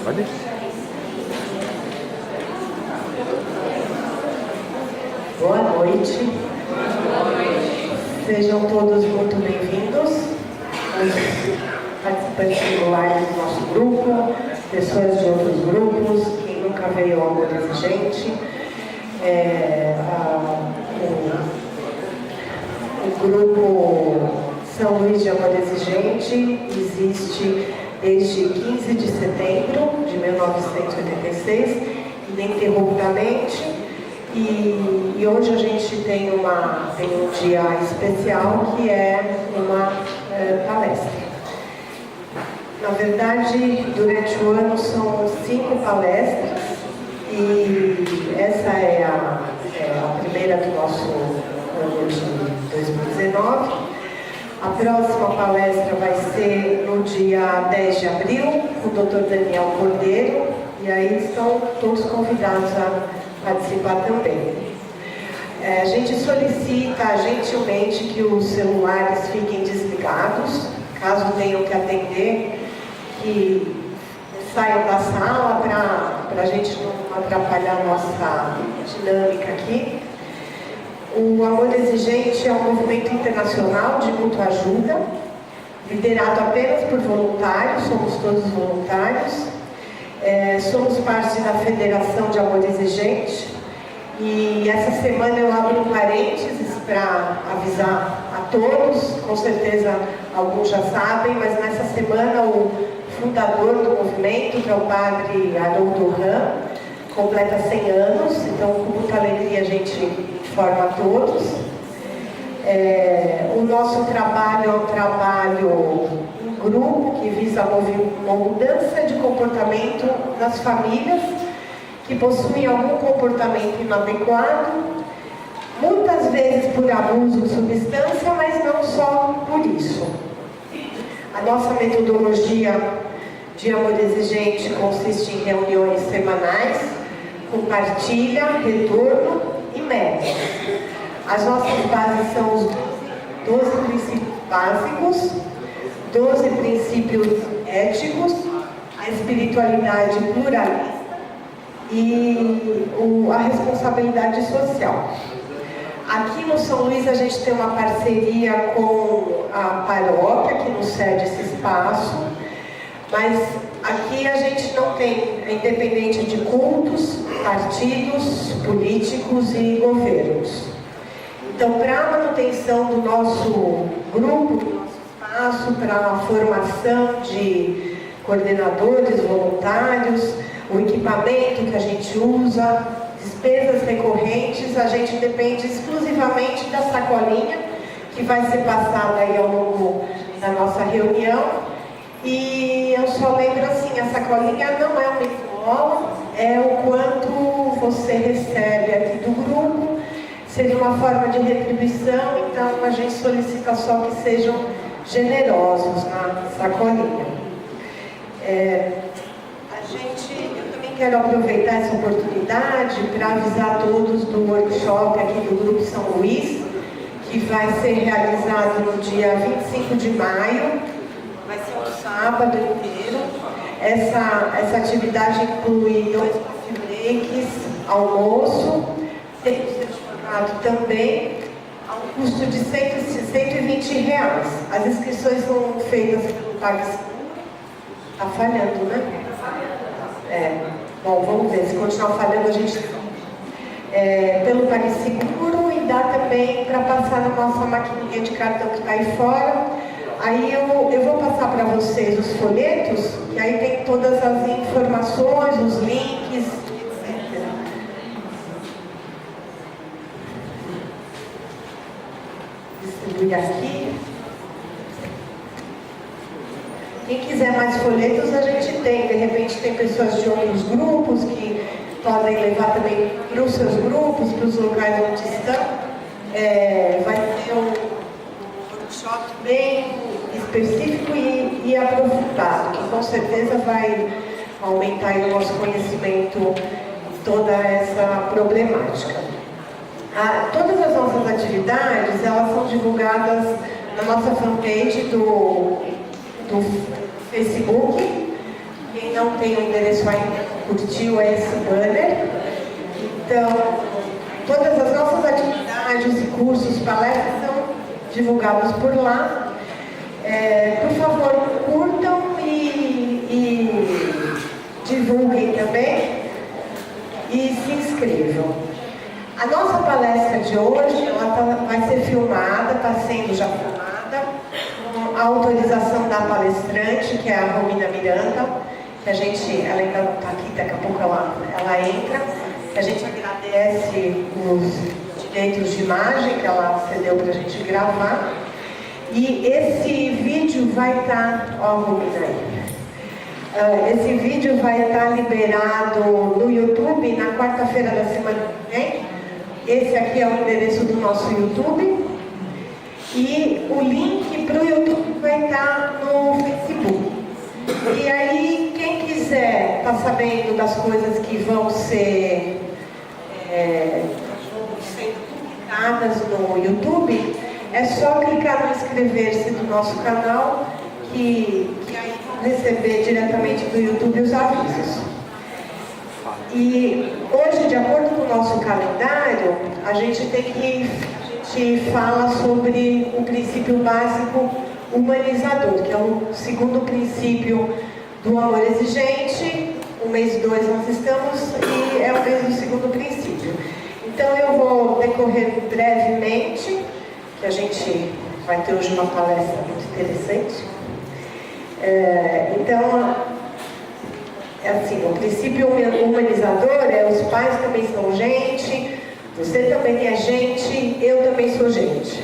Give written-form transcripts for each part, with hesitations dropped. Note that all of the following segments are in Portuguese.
Pode? Boa noite. Sejam todos muito bem-vindos, os participantes regulares do nosso grupo, pessoas de outros grupos, quem nunca veio ao Amor Exigente. O grupo São Luís de Amor Exigente existe desde 15 de setembro de 1986, ininterruptamente. E hoje a gente tem um dia especial que é uma palestra. Na verdade, durante o ano são 5 palestras e essa é a primeira do nosso ano de 2019. A próxima palestra vai ser no dia 10 de abril, com o Dr. Daniel Cordeiro, e aí estão todos convidados a participar também. A gente solicita gentilmente que os celulares fiquem desligados, caso tenham que atender, que saiam da sala para a gente não atrapalhar a nossa dinâmica aqui. O Amor Exigente é um movimento internacional de mútua ajuda, liderado apenas por voluntários, somos todos voluntários. Somos parte da Federação de Amor Exigente e essa semana eu abro um parênteses para avisar a todos, com certeza alguns já sabem, mas nessa semana o fundador do movimento, que é o padre Haroldo Ram, completa 100 anos, então com muita alegria a gente informa a todos. O nosso trabalho é um trabalho em grupo que visa uma mudança de comportamento nas famílias que possuem algum comportamento inadequado, muitas vezes por abuso de substância, mas não só por isso. A nossa metodologia de Amor Exigente consiste em reuniões semanais, com partilha, retorno e metas. As nossas bases são os 12 princípios básicos, 12 princípios éticos, a espiritualidade pluralista e a responsabilidade social. Aqui no São Luís a gente tem uma parceria com a paróquia que nos cede esse espaço, mas aqui a gente não tem, é independente de cultos, partidos, políticos e governos. Então, para a manutenção do nosso grupo, do nosso espaço, para a formação de coordenadores, voluntários, o equipamento que a gente usa, despesas recorrentes, a gente depende exclusivamente da sacolinha que vai ser passada aí ao longo da nossa reunião. E eu só lembro assim, a sacolinha não é uma esmola, é o quanto você recebe aqui do grupo. Seria uma forma de retribuição, então a gente solicita só que sejam generosos na sacolinha. Eu também quero aproveitar essa oportunidade para avisar todos do workshop aqui do Grupo São Luís, que vai ser realizado no dia 25 de maio, vai ser um sábado inteiro. Essa atividade inclui 2 coffee breaks, almoço, tem também a um custo de R$120. As inscrições são feitas pelo PagSeguro. Está falhando, né? Bom, vamos ver. Se continuar falhando, a gente... pelo PagSeguro e dá também para passar na nossa maquininha de cartão que está aí fora. Aí eu vou passar para vocês os folhetos, que aí tem todas as informações, os links, etc. Distribuir aqui. Quem quiser mais folhetos, a gente tem. De repente tem pessoas de outros grupos que podem levar também para os seus grupos, para os locais onde estão. Vai ter um workshop bem específico e aprofundado, que com certeza vai aumentar o nosso conhecimento em toda essa problemática. Todas as nossas atividades, elas são divulgadas na nossa fanpage do Facebook Quem não tem o endereço ainda curtiu esse banner. Então, todas as nossas atividades, cursos, palestras são divulgados por lá. Por favor, curtam e divulguem também e se inscrevam. A nossa palestra de hoje vai ser filmada, está sendo já filmada, com a autorização da palestrante, que é a Romina Miranda, que ela ainda não está aqui, daqui a pouco ela entra. A gente agradece os direitos de imagem que ela cedeu para a gente gravar. E esse vídeo vai estar, Romina aí. Esse vídeo vai estar liberado no YouTube na quarta-feira da semana que vem. Esse aqui é o endereço do nosso YouTube. E o link para o YouTube vai estar no Facebook. E aí, quem quiser estar sabendo das coisas que vão ser sendo publicadas no YouTube, é só clicar no inscrever-se do nosso canal, que aí vão receber diretamente do YouTube os avisos. E hoje, de acordo com o nosso calendário, a gente fala sobre o princípio básico humanizador, que é o segundo princípio do amor exigente. O mês 2 nós estamos e é o mês do segundo princípio. Então eu vou decorrer brevemente, que a gente vai ter hoje uma palestra muito interessante. Então, assim, o princípio humanizador os pais também são gente, você também é gente, eu também sou gente.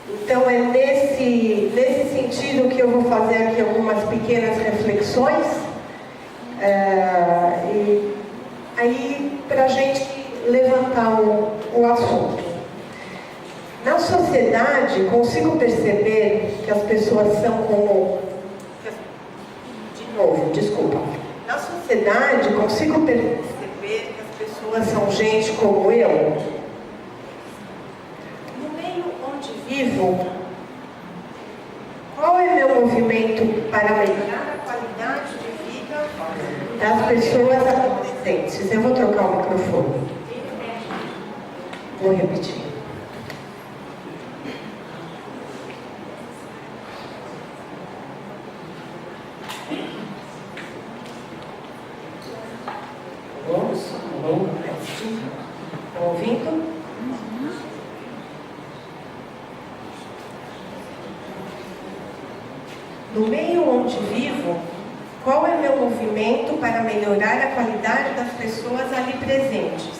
Então é nesse sentido que eu vou fazer aqui algumas pequenas reflexões, e aí para a gente levantar o assunto. Na sociedade, consigo perceber que as pessoas são como... De novo, desculpa. Na sociedade, consigo perceber que as pessoas são gente como eu. No meio onde vivo, qual é meu movimento para melhorar a qualidade de vida das pessoas adolescentes? Eu vou trocar o microfone. Vou repetir. Estão ouvindo? No meio onde vivo, qual é meu movimento para melhorar a qualidade das pessoas ali presentes?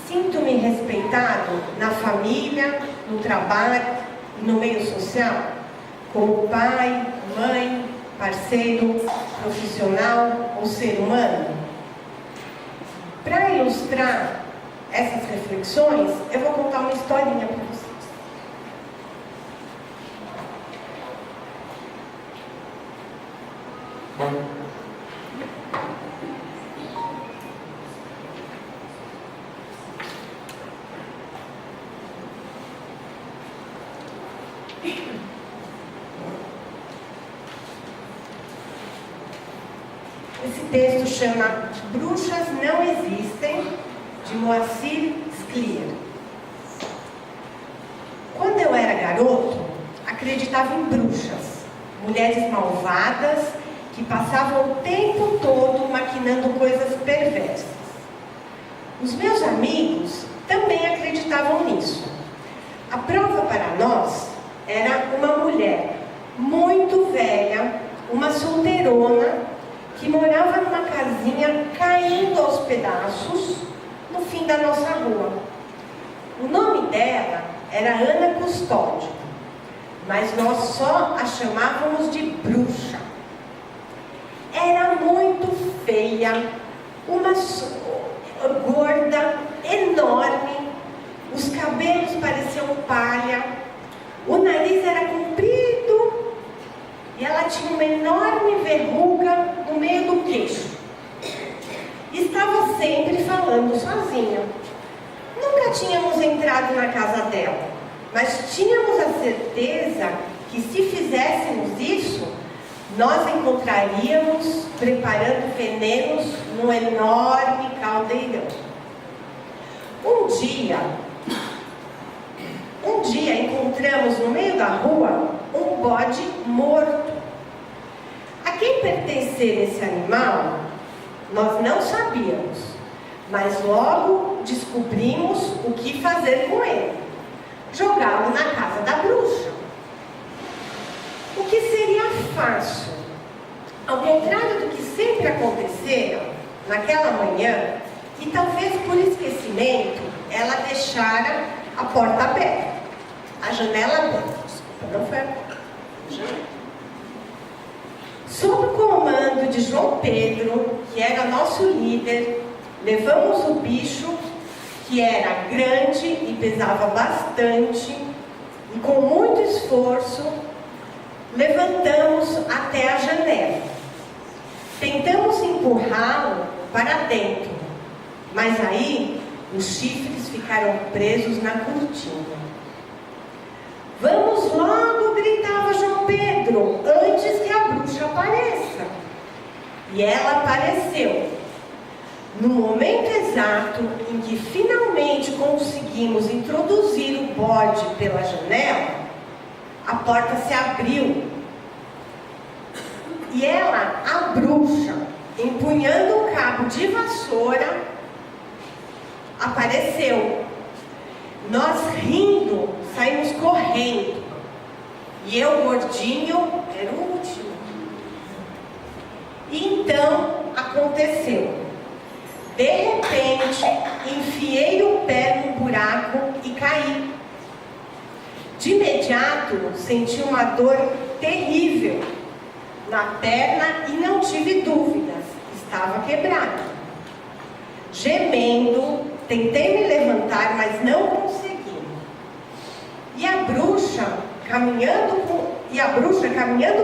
Sinto-me respeitado na família, no trabalho e no meio social, como pai, mãe, parceiro, profissional ou ser humano? Para ilustrar essas reflexões, eu vou contar uma historinha para vocês. Esse texto chama Bruxas Não Existem, de Moacir Scliar. Quando eu era garoto, acreditava em bruxas, mulheres malvadas que passavam o tempo todo maquinando coisas perversas. Os meus amigos também acreditavam nisso. A prova para nós era uma mulher muito velha, uma solteirona, que morava numa casinha caindo aos pedaços no fim da nossa rua. O nome dela era Ana Custódio, mas nós só a chamávamos de bruxa. Era muito feia, uma gorda, enorme, os cabelos pareciam palha, o nariz era comprido e ela tinha uma enorme verruga no meio do queixo. Estava sempre falando sozinha. Nunca tínhamos entrado na casa dela, mas tínhamos a certeza que se fizéssemos isso, nós encontraríamos preparando venenos num enorme caldeirão. Um dia encontramos no meio da rua um bode morto. A quem pertencer esse animal, nós não sabíamos, mas logo descobrimos o que fazer com ele: jogá-lo na casa da bruxa. O que seria fácil. Ao contrário do que sempre acontecera, naquela manhã, e talvez por esquecimento, ela deixara a porta aberta, a janela aberta. Desculpa, não foi a porta, a janela. Sob o comando de João Pedro, que era nosso líder, levamos o bicho, que era grande e pesava bastante, e com muito esforço, levantamos até a janela. Tentamos empurrá-lo para dentro, mas aí os chifres ficaram presos na cortina. Vamos logo, gritava João Pedro, antes que a bruxa apareça. E ela apareceu. No momento exato em que finalmente conseguimos introduzir o bode pela janela, a porta se abriu. E ela, a bruxa, empunhando um cabo de vassoura, apareceu. Nós, rindo, saímos correndo. E eu, gordinho, era o último. E então aconteceu. De repente, enfiei o pé num buraco e caí. De imediato, senti uma dor terrível na perna e não tive dúvidas, estava quebrada. Gemendo, tentei me levantar, mas não consegui. E a bruxa caminhando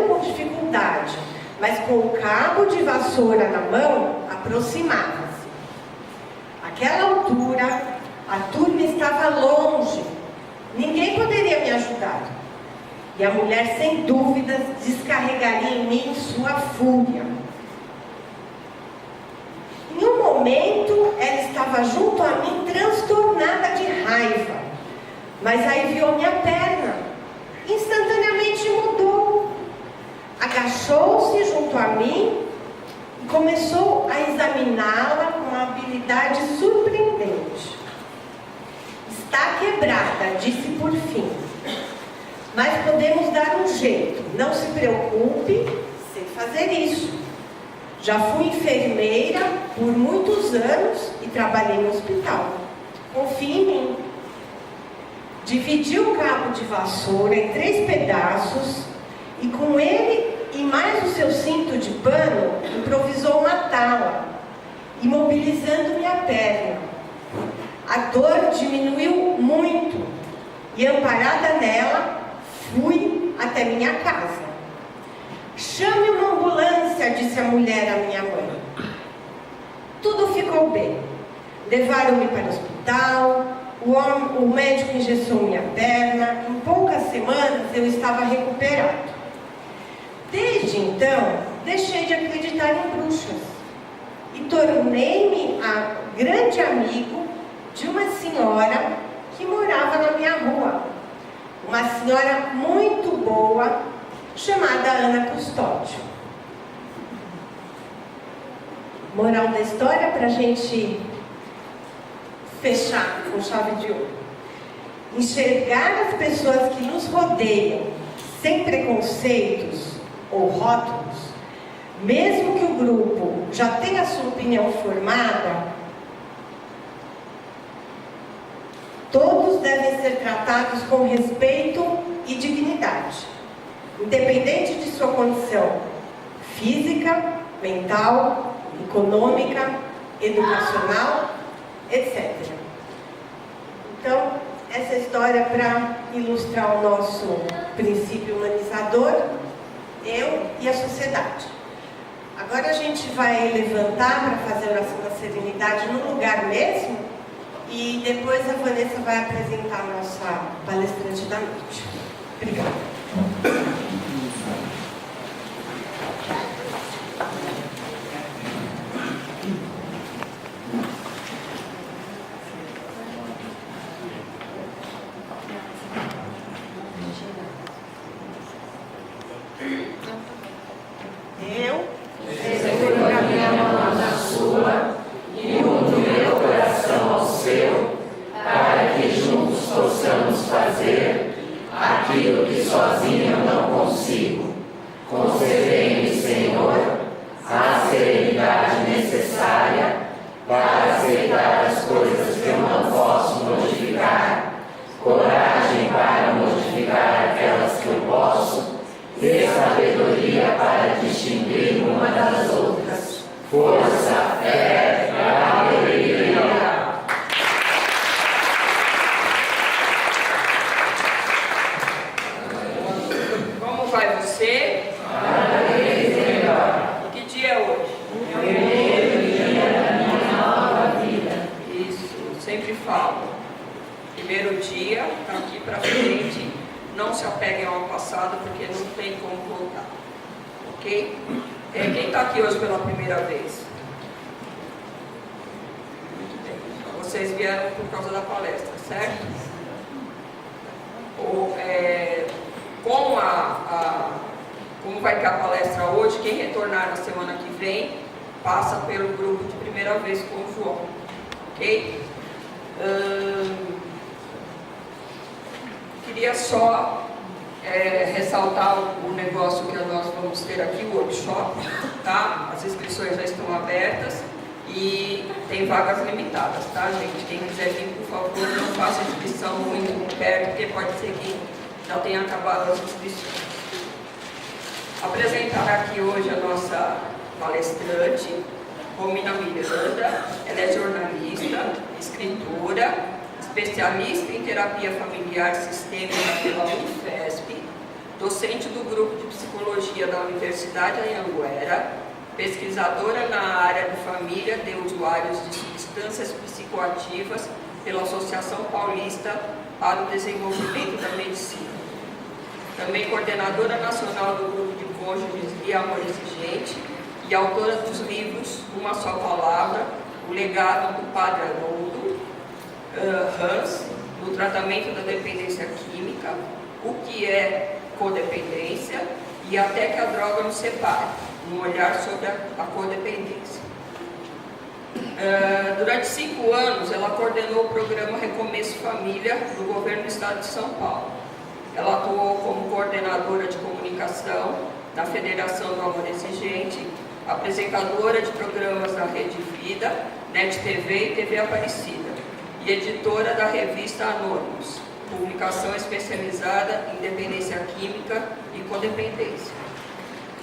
com dificuldade, mas com o cabo de vassoura na mão, aproximava-se. Àquela altura, a turma estava longe. Ninguém poderia me ajudar. E a mulher, sem dúvidas, descarregaria em mim sua fúria. Em um momento, ela estava junto a mim, transtornada de raiva. Mas aí viu minha perna. Instantaneamente mudou. Agachou-se junto a mim e começou a examiná-la com uma habilidade surpreendente. Está quebrada, disse por fim. Mas podemos dar um jeito. Não se preocupe, sei fazer isso. Já fui enfermeira por muitos anos e trabalhei no hospital. Confie em mim. Dividi o cabo de vassoura em 3 pedaços e com ele e mais o seu cinto de pano, improvisou uma tala, imobilizando minha perna. A dor diminuiu muito e, amparada nela, fui até minha casa. Chame uma ambulância, disse a mulher à minha mãe. Tudo ficou bem. Levaram-me para o hospital, o médico engessou minha perna. Em poucas semanas eu estava recuperado. Desde então, deixei de acreditar em bruxas e tornei-me a grande amigo de uma senhora que morava na minha rua. Uma senhora muito boa, chamada Ana Custódio. Moral da história para a gente fechar com chave de ouro. Enxergar as pessoas que nos rodeiam sem preconceitos ou rótulos, mesmo que o grupo já tenha a sua opinião formada, todos devem ser tratados com respeito e dignidade, independente de sua condição física, mental, econômica, educacional, etc. Então, essa história para ilustrar o nosso princípio humanizador, eu e a sociedade. Agora a gente vai levantar para fazer a oração da serenidade no lugar mesmo, e depois a Vanessa vai apresentar a nossa palestrante da noite. Obrigada. fazer aquilo que sozinho não consigo. Concedei-me, Senhor, a serenidade necessária para aceitar as coisas que eu não posso modificar, coragem para modificar aquelas que eu posso, e sabedoria para distinguir uma das outras. Força, fé e alegria. Como vai você? Parabéns, Senhor. Que dia é hoje? Primeiro dia da minha nova vida. Isso, sempre falo. Primeiro dia, daqui para frente, não se apeguem ao passado, porque não tem como voltar. Ok? Quem está aqui hoje pela primeira vez? Muito bem. Então, vocês vieram por causa da palestra, certo? Como vai ter a palestra hoje, quem retornar na semana que vem, passa pelo grupo de primeira vez com o João. Ok? Queria só ressaltar o negócio que nós vamos ter aqui, o workshop, tá? As inscrições já estão abertas e tem vagas limitadas, tá, gente? Quem quiser vir, por favor, não faça inscrição muito perto, porque pode ser que já tenha acabado as inscrições. Apresentar aqui hoje a nossa palestrante, Romina Miranda. Ela é jornalista, escritora, especialista em terapia familiar sistêmica pela Unifesp, docente do grupo de psicologia da Universidade Anhanguera, pesquisadora na área de família de usuários de substâncias psicoativas pela Associação Paulista para o Desenvolvimento da Medicina. Também coordenadora nacional do grupo de cônjuges e amor exigente e autora dos livros Uma Só Palavra, O Legado do Padre Haroldo, Hans, no tratamento da dependência química, O que é codependência e Até que a droga nos separe, um olhar sobre a codependência. Durante 5 anos, ela coordenou o programa Recomeço Família do governo do estado de São Paulo. Ela atuou como coordenadora de comunicação da Federação do Amor Exigente, apresentadora de programas da Rede Vida, NET TV e TV Aparecida, e editora da revista Anônimos, publicação especializada em dependência química e codependência.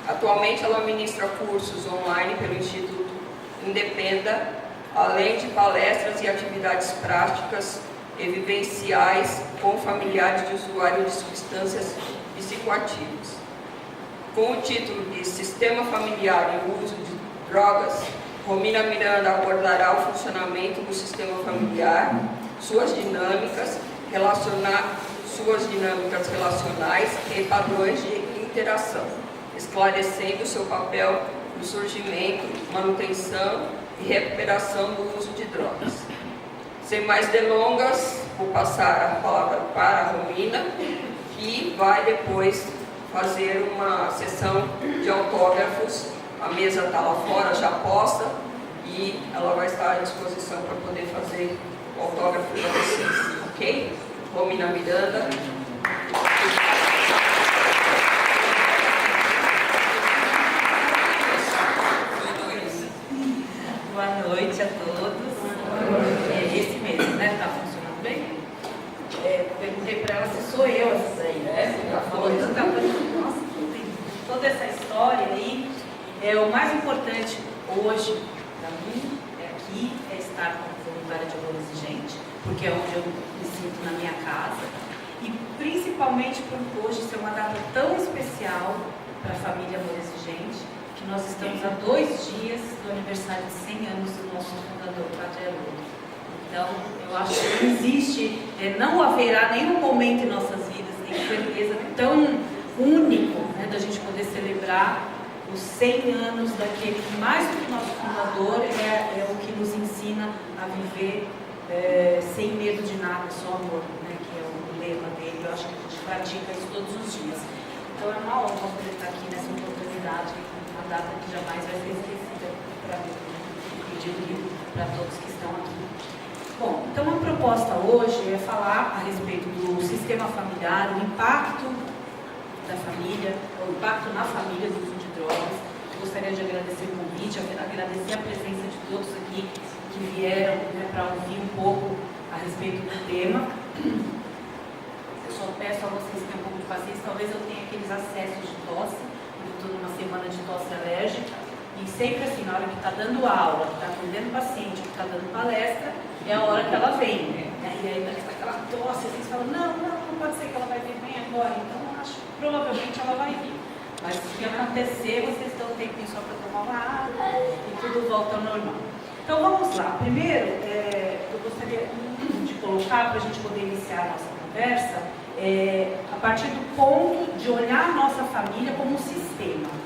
Atualmente ela ministra cursos online pelo Instituto Independa, além de palestras e atividades práticas e vivenciais com familiares de usuários de substâncias psicoativas. Com o título de Sistema Familiar e o Uso de Drogas, Romina Miranda abordará o funcionamento do sistema familiar, suas dinâmicas relacionais e padrões de interação, esclarecendo seu papel no surgimento, manutenção e recuperação do uso de drogas. Sem mais delongas, vou passar a palavra para a Romina, que vai depois fazer uma sessão de autógrafos. A mesa está lá fora, já posta, e ela vai estar à disposição para poder fazer o autógrafo para vocês, ok? Romina Miranda. Boa noite a todos. Esse mesmo, né? Tá funcionando bem? Perguntei para ela se sou eu essa aí, né? Ela falou tanta coisa. Nossa, tem toda essa história aí. O mais importante hoje para mim aqui é estar como voluntária de amor exigente, porque é onde eu me sinto na minha casa, e principalmente por hoje ser uma data tão especial para a família Amor Exigente, que nós estamos a 2 dias do aniversário de 100 anos do nosso fundador, Padre Haroldo. Então, eu acho que não existe, não haverá nenhum momento em nossas vidas, nem certeza tão único, né, da gente poder celebrar os 100 anos daquele que, mais do que nosso fundador, é o que nos ensina a viver sem medo de nada, só amor, né, que é o lema dele. Eu acho que a gente pratica isso todos os dias. Então é uma honra poder estar aqui nessa oportunidade, uma data que jamais vai ser esquecida para mim, e para todos que estão aqui. Bom, então a proposta hoje é falar a respeito do sistema sistema familiar, o impacto da família, o impacto na família do uso de drogas. Eu gostaria de agradecer o convite, agradecer a presença de todos aqui que vieram, né, para ouvir um pouco a respeito do tema. Eu só peço a vocês que tenham um pouco de paciência, talvez eu tenha aqueles acessos de tosse, eu estou numa semana de tosse alérgica, e sempre assim, na hora que está dando aula, que está atendendo paciente, que está dando palestra, é a hora que ela vem, né? E aí aquela tosse, assim, você fala, não pode ser que ela vai vir bem agora, então acho que provavelmente ela vai vir. Mas se acontecer, vocês dão um tempinho só para tomar uma água e tudo volta ao normal. Então vamos lá. Primeiro, eu gostaria de colocar, para a gente poder iniciar a nossa conversa, a partir do ponto de olhar a nossa família como um sistema.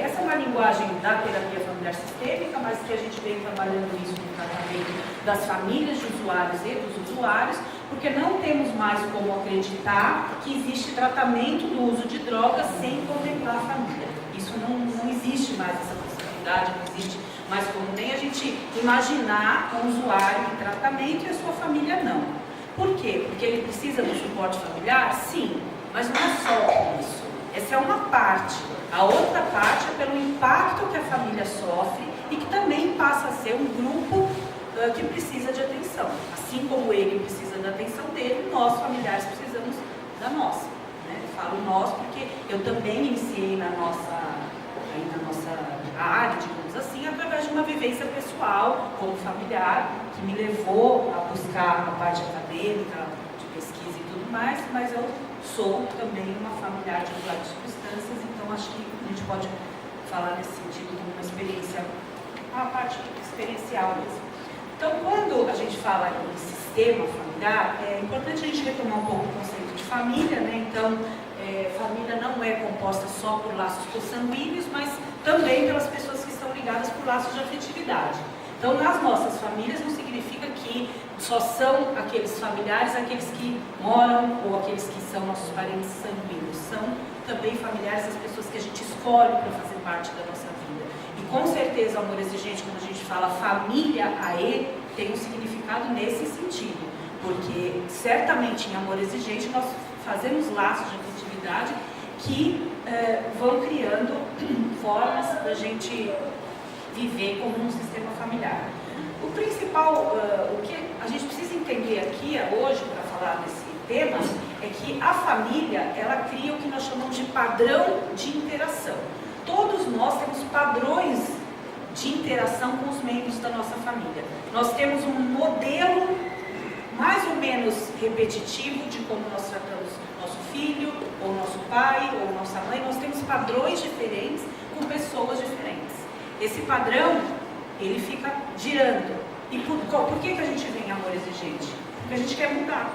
Essa é uma linguagem da terapia familiar sistêmica, mas que a gente vem trabalhando isso no tratamento das famílias de usuários e dos usuários, porque não temos mais como acreditar que existe tratamento do uso de drogas sem contemplar a família. Isso não existe mais, essa possibilidade, não existe mais como nem a gente imaginar um usuário em tratamento e a sua família não. Por quê? Porque ele precisa do suporte familiar? Sim, mas não é só por isso. Essa é uma parte. A outra parte é pelo impacto que a família sofre e que também passa a ser um grupo que precisa de atenção. Assim como ele precisa da atenção dele, nós familiares precisamos da nossa. Né? Eu falo nós porque eu também iniciei na nossa área, digamos assim, através de uma vivência pessoal como familiar, que me levou a buscar a parte acadêmica, de pesquisa e tudo mais, mas eu sou também uma familiar de usuário de substâncias, então acho que a gente pode falar nesse sentido de uma experiência, uma parte experiencial mesmo. Então, quando a gente fala em sistema familiar, é importante a gente retomar um pouco o conceito de família, né? Então, família não é composta só por laços consanguíneos, mas também pelas pessoas que estão ligadas por laços de afetividade. Então, nas nossas famílias não significa que só são aqueles familiares, aqueles que moram ou aqueles que são nossos parentes sanguíneos. São também familiares as pessoas que a gente escolhe para fazer parte da nossa vida. E com certeza, amor exigente, quando a gente fala família AE, tem um significado nesse sentido. Porque certamente em amor exigente nós fazemos laços de afetividade que vão criando formas da gente viver como um sistema familiar. O principal, o que a gente precisa entender aqui hoje para falar desse tema, é que a família, ela cria o que nós chamamos de padrão de interação. Todos nós temos padrões de interação com os membros da nossa família. Nós temos um modelo mais ou menos repetitivo de como nós tratamos nosso filho, ou nosso pai, ou nossa mãe. Nós temos padrões diferentes com pessoas diferentes. Esse padrão, ele fica girando. E por que a gente vem em amor exigente? Porque a gente quer mudar.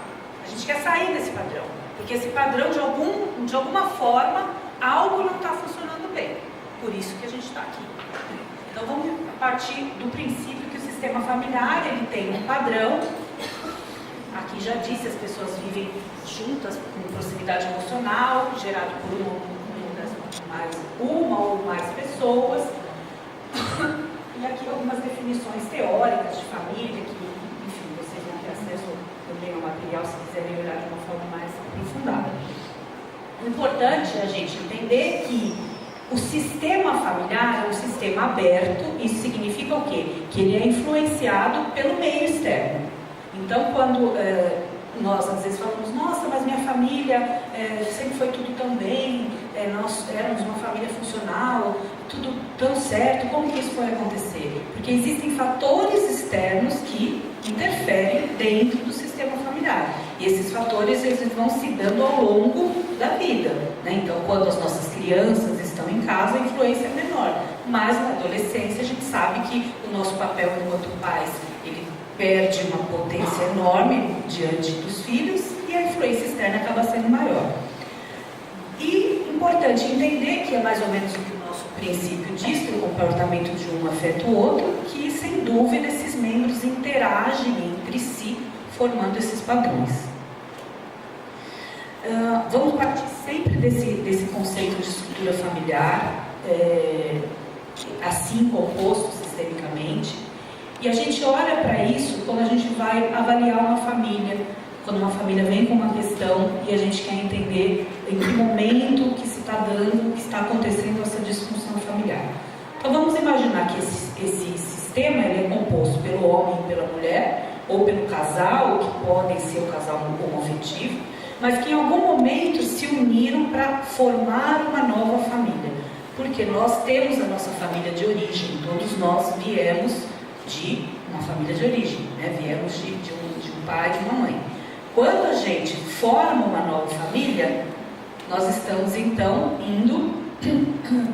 A gente quer sair desse padrão. Porque esse padrão, de alguma forma, algo não está funcionando bem. Por isso que a gente está aqui. Então vamos partir do princípio que o sistema familiar, ele tem um padrão. Aqui já disse, as pessoas vivem juntas com proximidade emocional, gerado por uma ou mais pessoas. E aqui algumas definições teóricas de família, que, enfim, vocês vão ter acesso também ao material se quiserem olhar de uma forma mais aprofundada. O importante é a gente entender que o sistema familiar é um sistema aberto. Isso significa o quê? Que ele é influenciado pelo meio externo. Então, quando nós às vezes falamos, nossa, mas minha família sempre foi tudo tão bem, nós éramos uma família funcional, tudo tão certo, como que isso foi acontecer? Porque existem fatores externos que interferem dentro do sistema familiar. E esses fatores eles vão se dando ao longo da vida. Né? Então, quando as nossas crianças estão em casa, a influência é menor. Mas na adolescência a gente sabe que o nosso papel enquanto pais, ele perde uma potência enorme diante dos filhos e a influência externa acaba sendo maior. E importante entender que é mais ou menos o que o nosso princípio diz, que o comportamento de um afeta o outro, que sem dúvida esses membros interagem entre si, formando esses padrões. Vamos partir sempre desse conceito de estrutura familiar, assim composto sistemicamente. E a gente olha para isso quando a gente vai avaliar uma família, quando uma família vem com uma questão e a gente quer entender em que momento que se está dando, que está acontecendo essa disfunção familiar. Então vamos imaginar que esse sistema ele é composto pelo homem e pela mulher, ou pelo casal, que podem ser o casal homoafetivo, mas que em algum momento se uniram para formar uma nova família. Porque nós temos a nossa família de origem, todos nós viemos de uma família de origem, né? Viemos de um pai e de uma mãe. Quando a gente forma uma nova família, nós estamos então indo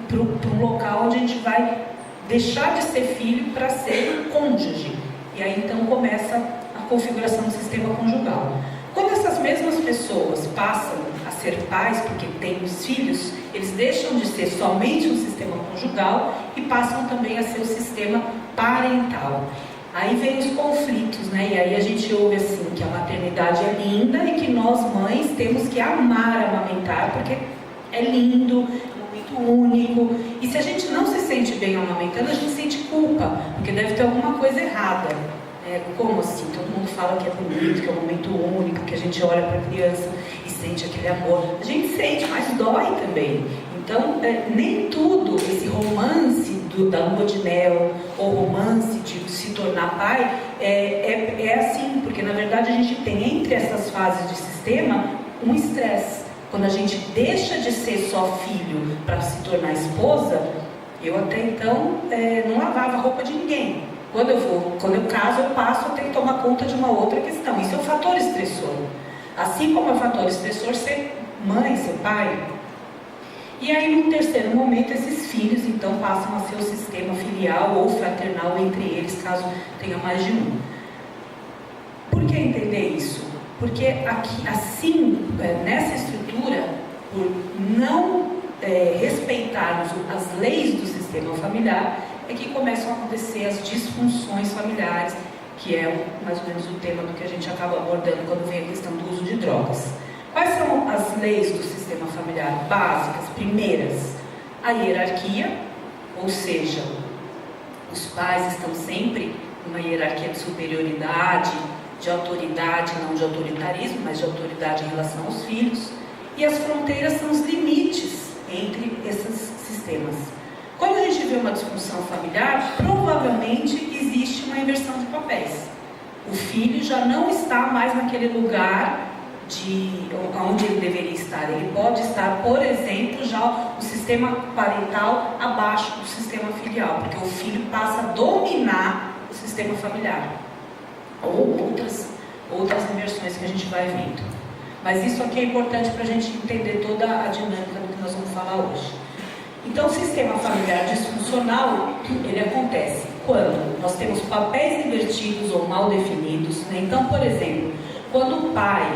para um local onde a gente vai deixar de ser filho para ser cônjuge. E aí então começa a configuração do sistema conjugal. Quando essas mesmas pessoas passam a ser pais, porque têm os filhos, eles deixam de ser somente um sistema conjugal e passam também a ser o sistema parental. Aí vem os conflitos, né? E aí a gente ouve assim, que a maternidade é linda e que nós mães temos que amar amamentar, porque é lindo, é um momento único. E se a gente não se sente bem amamentando, a gente sente culpa, porque deve ter alguma coisa errada. Como assim? Todo mundo fala que é bonito, que é um momento único, que a gente olha para a criança e sente aquele amor. A gente sente, mas dói também. Então, nem tudo, esse romance da lua de mel, ou romance de se tornar pai, é assim, porque na verdade a gente tem entre essas fases de sistema um estresse. Quando a gente deixa de ser só filho para se tornar esposa, eu até então não lavava a roupa de ninguém. Quando eu caso, eu passo a ter que tomar conta de uma outra questão. Isso é um fator estressor. Assim como é um fator estressor ser mãe, ser pai. E aí, num terceiro momento, esses filhos, então, passam a ser o sistema filial ou fraternal entre eles, caso tenha mais de um. Por que entender isso? Porque aqui, assim, nessa estrutura, por não respeitarmos as leis do sistema familiar, é que começam a acontecer as disfunções familiares, que é mais ou menos o tema do que a gente acaba abordando quando vem a questão do uso de drogas. Quais são as leis do sistema familiar básicas? Primeiras, a hierarquia, ou seja, os pais estão sempre numa hierarquia de superioridade, de autoridade, não de autoritarismo, mas de autoridade em relação aos filhos. E as fronteiras são os limites entre esses sistemas. Quando a gente vê uma disfunção familiar, provavelmente existe uma inversão de papéis. O filho já não está mais naquele lugar onde ele deveria estar. Ele pode estar, por exemplo, já o sistema parental abaixo do sistema filial, porque o filho passa a dominar o sistema familiar. Ou outras inversões que a gente vai vendo. Mas isso aqui é importante para a gente entender toda a dinâmica do que nós vamos falar hoje. Então, o sistema familiar disfuncional, ele acontece quando nós temos papéis invertidos ou mal definidos, né? Então, por exemplo, quando o pai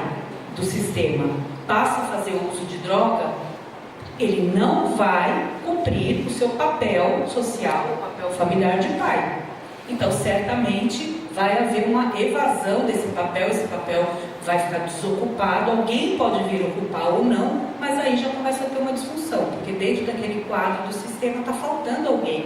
do sistema passa a fazer o uso de droga, ele não vai cumprir o seu papel social, o papel familiar de pai. Então, certamente, vai haver uma evasão desse papel, esse papel vai ficar desocupado, alguém pode vir ocupar ou não, mas aí já começa a ter uma disfunção, porque dentro daquele quadro do sistema está faltando alguém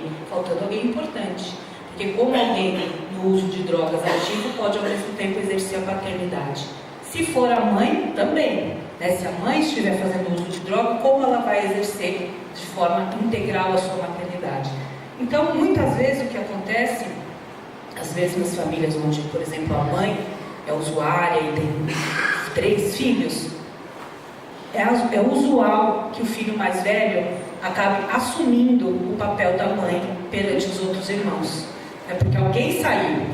importante. Porque como alguém no uso de drogas ativo pode ao mesmo tempo exercer a paternidade. Se for a mãe, também. Né? Se a mãe estiver fazendo uso de droga, como ela vai exercer de forma integral a sua maternidade? Então, muitas vezes o que acontece, às vezes nas famílias onde, por exemplo, a mãe é usuária e tem 3 filhos, é usual que o filho mais velho acabe assumindo o papel da mãe perante os outros irmãos. É porque alguém saiu.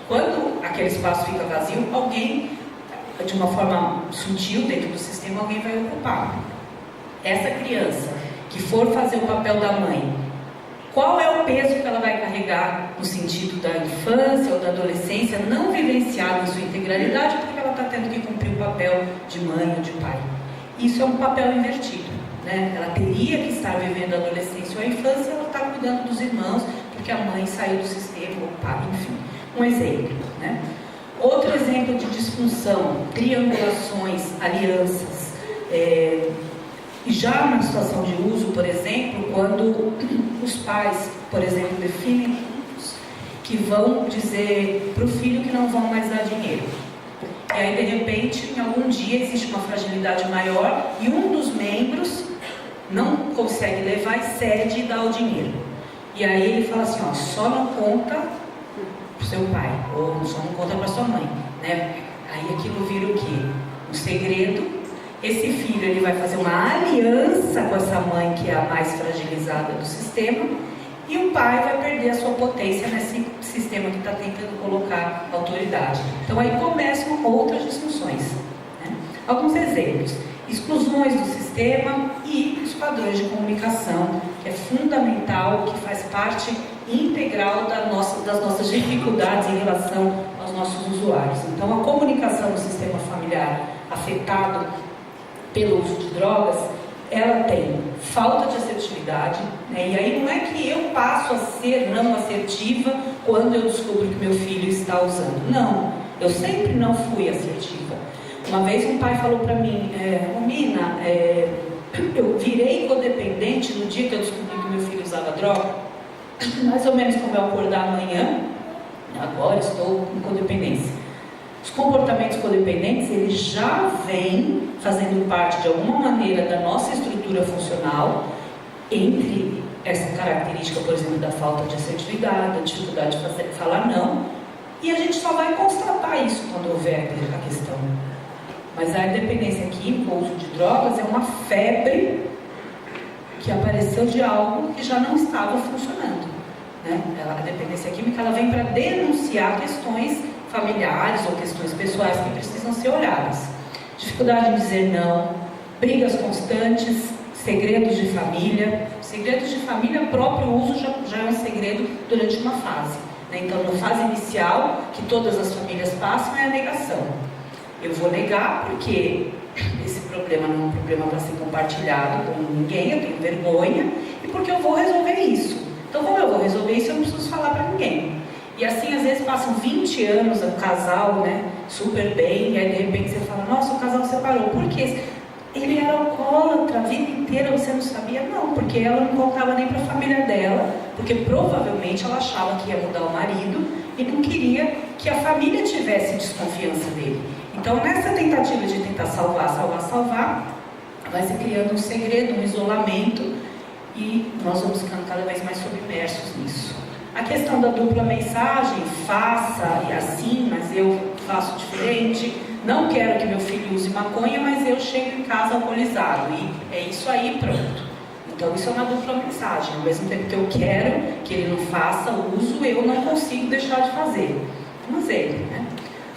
Quando aquele espaço fica vazio, alguém, de uma forma sutil dentro do sistema, alguém vai ocupar. Essa criança que for fazer o papel da mãe, qual é o peso que ela vai carregar no sentido da infância ou da adolescência, não vivenciado em sua integralidade, porque ela está tendo que cumprir o papel de mãe ou de pai? Isso é um papel invertido, né? Ela teria que estar vivendo a adolescência ou a infância, ela está cuidando dos irmãos, porque a mãe saiu do sistema, ou o pai, enfim. Um exemplo, né? Outro exemplo de disfunção, triangulações, alianças. E já na situação de uso, por exemplo, quando os pais, por exemplo, definem que vão dizer para o filho que não vão mais dar dinheiro. E aí, de repente, em algum dia existe uma fragilidade maior e um dos membros não consegue levar e cede e dá o dinheiro. E aí ele fala assim, ó, só não conta pro seu pai, ou só não conta pra sua mãe, né? Aí aquilo vira o quê? Um segredo. Esse filho, ele vai fazer uma aliança com essa mãe que é a mais fragilizada do sistema, e o pai vai perder a sua potência nesse sistema que está tentando colocar autoridade. Então aí começam outras discussões, né? Alguns exemplos: exclusões do sistema e os padrões de comunicação, que é fundamental, que faz parte integral das nossas dificuldades em relação aos nossos usuários. Então a comunicação no sistema familiar afetado pelo uso de drogas, ela tem falta de assertividade, né? E aí não é que eu passo a ser não assertiva quando eu descubro que meu filho está usando. Não, eu sempre não fui assertiva. Uma vez um pai falou para mim, Romina, eu virei codependente no dia que eu descobri que meu filho usava droga, mais ou menos como eu acordar amanhã, agora estou em codependência. Os comportamentos codependentes, eles já vêm fazendo parte de alguma maneira da nossa estrutura funcional, entre essa característica, por exemplo, da falta de assertividade, da dificuldade de falar não, e a gente só vai constatar isso quando houver a questão. Mas a dependência química, o uso de drogas, é uma febre que apareceu de algo que já não estava funcionando, né? A dependência química, ela vem para denunciar questões familiares ou questões pessoais que precisam ser olhadas. Dificuldade em dizer não, brigas constantes, segredos de família. Segredos de família, o próprio uso já é um segredo durante uma fase, né? Então, na fase inicial, que todas as famílias passam, é a negação. Eu vou negar porque esse problema não é um problema para ser compartilhado com ninguém, eu tenho vergonha, e porque eu vou resolver isso. Então, como eu vou resolver isso, eu não preciso falar para ninguém. E assim, às vezes, passam 20 anos, o casal, né, super bem, e aí de repente você fala, nossa, o casal separou. Por quê? Ele era alcoólatra a vida inteira, você não sabia? Não, porque ela não contava nem para a família dela, porque provavelmente ela achava que ia mudar o marido e não queria que a família tivesse desconfiança dele. Então, nessa tentativa de tentar salvar, vai se criando um segredo, um isolamento, e nós vamos ficando cada vez mais submersos nisso. A questão da dupla mensagem, faça e assim, mas eu faço diferente. Não quero que meu filho use maconha, mas eu chego em casa alcoolizado. E é isso aí, pronto. Então isso é uma dupla mensagem. Ao mesmo tempo que eu quero que ele não faça o uso, eu não consigo deixar de fazer. Um exemplo, né?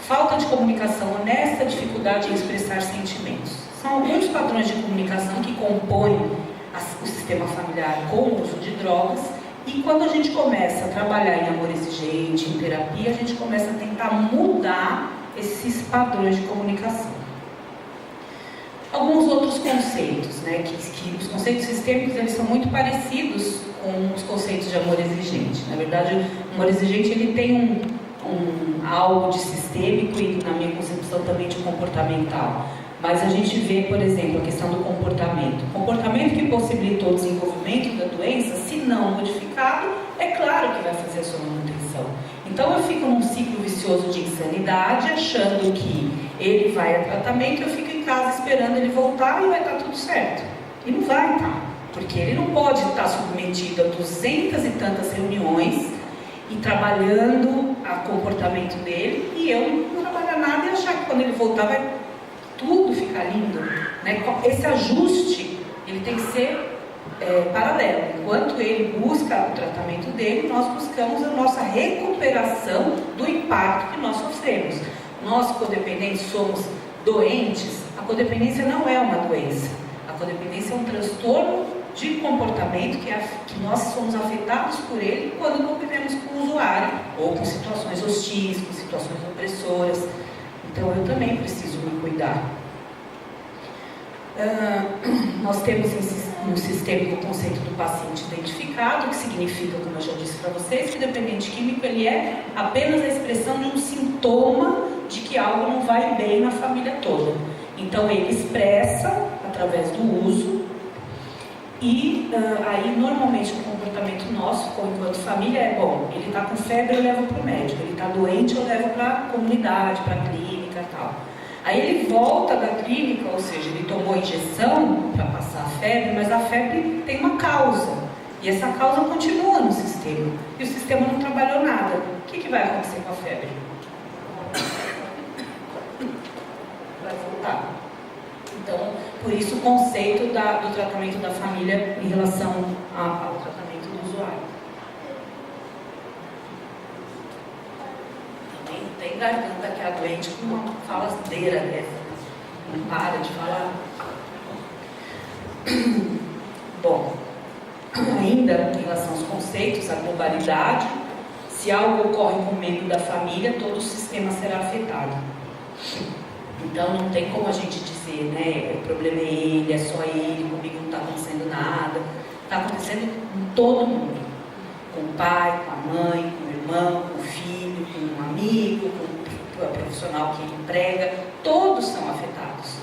Falta de comunicação honesta, dificuldade em expressar sentimentos. São alguns padrões de comunicação que compõem o sistema familiar com o uso de drogas. E quando a gente começa a trabalhar em amor exigente, em terapia, a gente começa a tentar mudar esses padrões de comunicação. Alguns outros conceitos, né, que os conceitos sistêmicos, eles são muito parecidos com os conceitos de amor exigente. Na verdade, o amor exigente, ele tem algo de sistêmico e, na minha concepção, também de comportamental. Mas a gente vê, por exemplo, a questão do comportamento. O comportamento que possibilitou o desenvolvimento da doença, se não modificado, é claro que vai fazer a sua manutenção. Então eu fico num ciclo vicioso de insanidade, achando que ele vai a tratamento, eu fico em casa esperando ele voltar e vai estar tudo certo. E não vai estar, porque ele não pode estar submetido a 200 e tantas reuniões e trabalhando o comportamento dele, e eu não trabalhar nada e achar que quando ele voltar vai tudo ficar lindo, né? Esse ajuste, ele tem que ser paralelo. Enquanto ele busca o tratamento dele, nós buscamos a nossa recuperação do impacto que nós sofremos. Nós, codependentes, somos doentes. A codependência não é uma doença. A codependência é um transtorno de comportamento que nós somos afetados por ele quando convivemos com o usuário ou com situações hostis, com situações opressoras. Então eu também preciso me cuidar. Nós temos no sistema o conceito do paciente identificado, que significa, como eu já disse para vocês, que o dependente químico, ele é apenas a expressão de um sintoma de que algo não vai bem na família toda. Então ele expressa através do uso e aí normalmente o comportamento nosso, enquanto família, é bom, ele está com febre, eu levo para o médico, ele está doente, eu levo para a comunidade, para a clínica, tratar. Aí ele volta da clínica, ou seja, ele tomou injeção para passar a febre, mas a febre tem uma causa. E essa causa continua no sistema. E o sistema não trabalhou nada. O que vai acontecer com a febre? Vai voltar. Então, por isso o conceito do tratamento da família em relação ao tratamento do usuário. Também não tem garganta que é doente com uma faladeira dessa. Não para de falar. Bom, ainda em relação aos conceitos, a globalidade, se algo ocorre com o membro da família, todo o sistema será afetado. Então não tem como a gente dizer, né, o problema é ele, é só ele, comigo não está acontecendo nada. Está acontecendo com todo mundo. Com o pai, com a mãe, com o irmão, com o filho, com um amigo, com o profissional que emprega. Todos são afetados.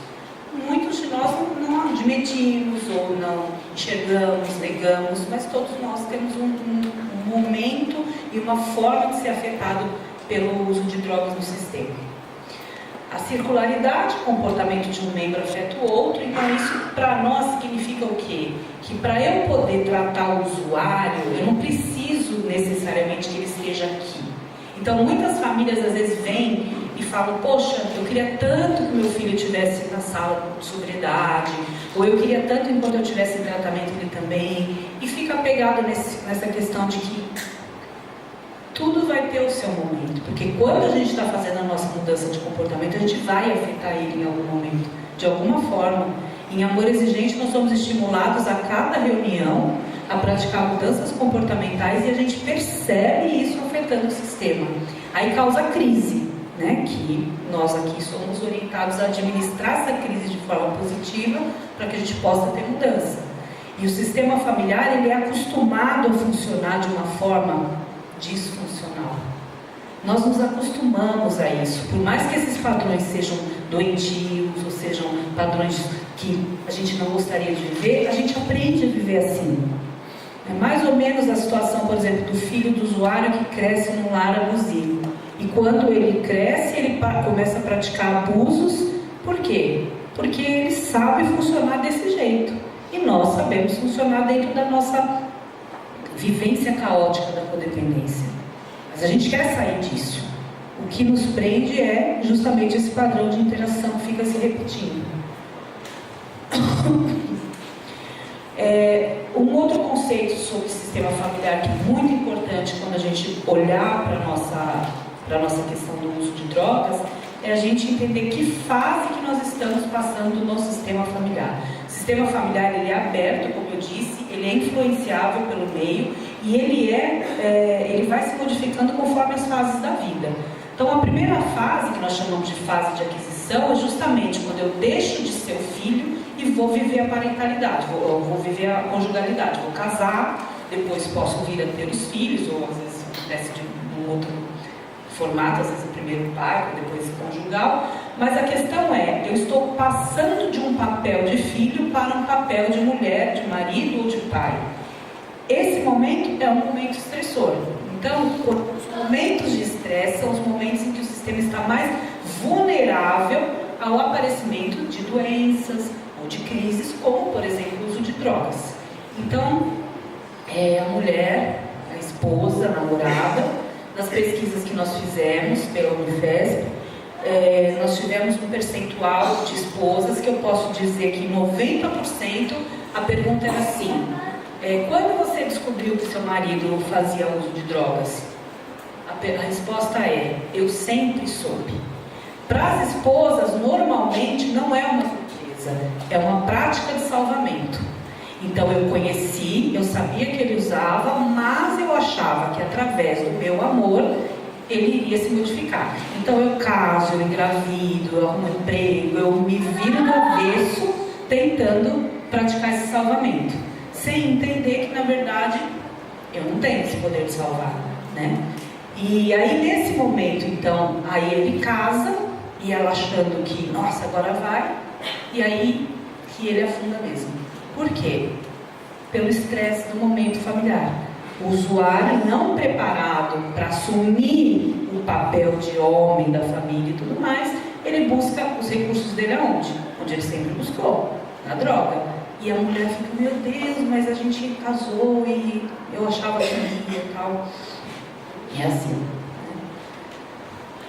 Muitos de nós não admitimos ou não enxergamos, negamos, mas todos nós temos um momento e uma forma de ser afetado pelo uso de drogas no sistema. A circularidade, o comportamento de um membro afeta o outro, então isso para nós significa o quê? Que para eu poder tratar o usuário, eu não preciso necessariamente que ele esteja aqui. Então muitas famílias às vezes vêm e falam, poxa, eu queria tanto que meu filho estivesse na sala de sobriedade, ou eu queria tanto enquanto eu estivesse em tratamento ele também, e fica apegado nessa questão de que tudo vai ter o seu momento, porque quando a gente está fazendo a nossa mudança de comportamento, a gente vai afetar ele em algum momento, de alguma forma. Em Amor Exigente, nós somos estimulados a cada reunião a praticar mudanças comportamentais e a gente percebe isso afetando o sistema. Aí causa crise, né? Que nós aqui somos orientados a administrar essa crise de forma positiva para que a gente possa ter mudança. E o sistema familiar, ele é acostumado a funcionar de uma forma disfuncional. Nós nos acostumamos a isso, por mais que esses padrões sejam doentios ou sejam padrões que a gente não gostaria de viver, a gente aprende a viver assim. É mais ou menos a situação, por exemplo, do filho do usuário que cresce num lar abusivo. E quando ele cresce, ele começa a praticar abusos. Por quê? Porque ele sabe funcionar desse jeito. E nós sabemos funcionar dentro da nossa vivência caótica da codependência. Mas a gente quer sair disso. O que nos prende é justamente esse padrão de interação que fica se repetindo. Um outro conceito sobre o sistema familiar que é muito importante quando a gente olhar para a nossa questão do uso de drogas é a gente entender que fase que nós estamos passando no sistema familiar. O sistema familiar, ele é aberto, como eu disse, ele é influenciável pelo meio e ele vai se modificando conforme as fases da vida. Então, a primeira fase, que nós chamamos de fase de aquisição, é justamente quando eu deixo de ser o filho e vou viver a parentalidade, vou viver a conjugalidade, vou casar, depois posso vir a ter os filhos, ou às vezes acontece de um outro formato, às vezes o primeiro pai, depois conjugal, mas a questão é, eu estou passando de um papel de filho para um papel de mulher, de marido ou de pai. Esse momento é um momento estressor. Então, os momentos de estresse são os momentos em que o sistema está mais vulnerável ao aparecimento de doenças ou de crises, como, por exemplo, o uso de drogas. Então, a mulher, a esposa, a namorada, nas pesquisas que nós fizemos pela Unifesp, nós tivemos um percentual de esposas que eu posso dizer que 90% a pergunta era assim: quando você descobriu que seu marido fazia uso de drogas? A resposta é: eu sempre soube. Para as esposas, normalmente não é uma surpresa, é uma prática de salvamento. Então eu conheci, eu sabia que ele usava, mas eu achava que através do meu amor ele iria se modificar. Então eu caso, eu engravido, eu arrumo emprego, eu me viro no avesso tentando praticar esse salvamento, sem entender que na verdade eu não tenho esse poder de salvar, né? E aí nesse momento, então, aí ele casa e ela achando que, nossa, agora vai, e aí que ele afunda mesmo. Por quê? Pelo estresse do momento familiar. O usuário não preparado para assumir o papel de homem da família e tudo mais, ele busca os recursos dele aonde? Onde ele sempre buscou, na droga. E a mulher fica, meu Deus, mas a gente casou e eu achava que ia e tal. E é assim.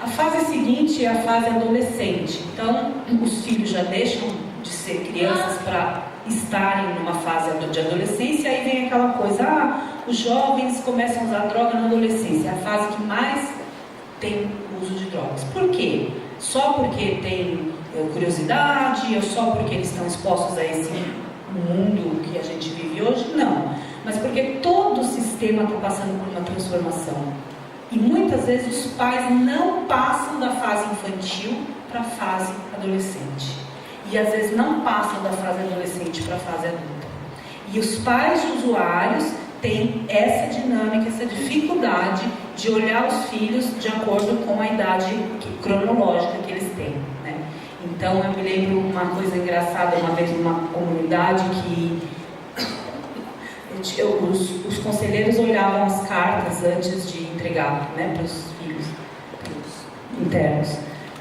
A fase seguinte é a fase adolescente. Então, os filhos já deixam de ser crianças para estarem numa fase de adolescência, aí vem aquela coisa, os jovens começam a usar droga na adolescência, é a fase que mais tem uso de drogas. Por quê? Só porque tem curiosidade, ou só porque eles estão expostos a esse mundo que a gente vive hoje? Não. Mas porque todo o sistema está passando por uma transformação. E muitas vezes os pais não passam da fase infantil para a fase adolescente. E às vezes não passam da fase adolescente para a fase adulta. E os pais usuários têm essa dinâmica, essa dificuldade de olhar os filhos de acordo com a idade cronológica que eles têm, né? Então eu me lembro uma coisa engraçada, uma vez numa comunidade que os conselheiros olhavam as cartas antes de entregar, né, para os filhos, para os internos.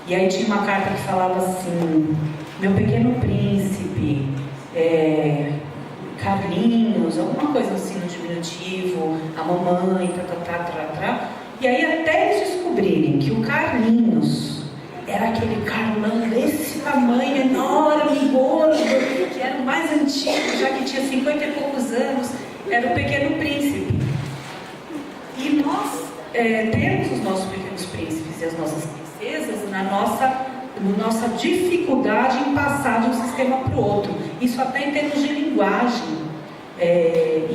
E aí tinha uma carta que falava assim: meu pequeno príncipe, Carlinhos, alguma coisa assim no diminutivo, a mamãe, E aí até eles descobrirem que o Carlinhos era aquele Carlão desse tamanho, enorme, gordo, que era o mais antigo, já que tinha 50 e poucos anos, era o pequeno príncipe. E nós temos os nossos pequenos príncipes e as nossas princesas na nossa dificuldade em passar de um sistema para o outro. Isso até em termos de linguagem.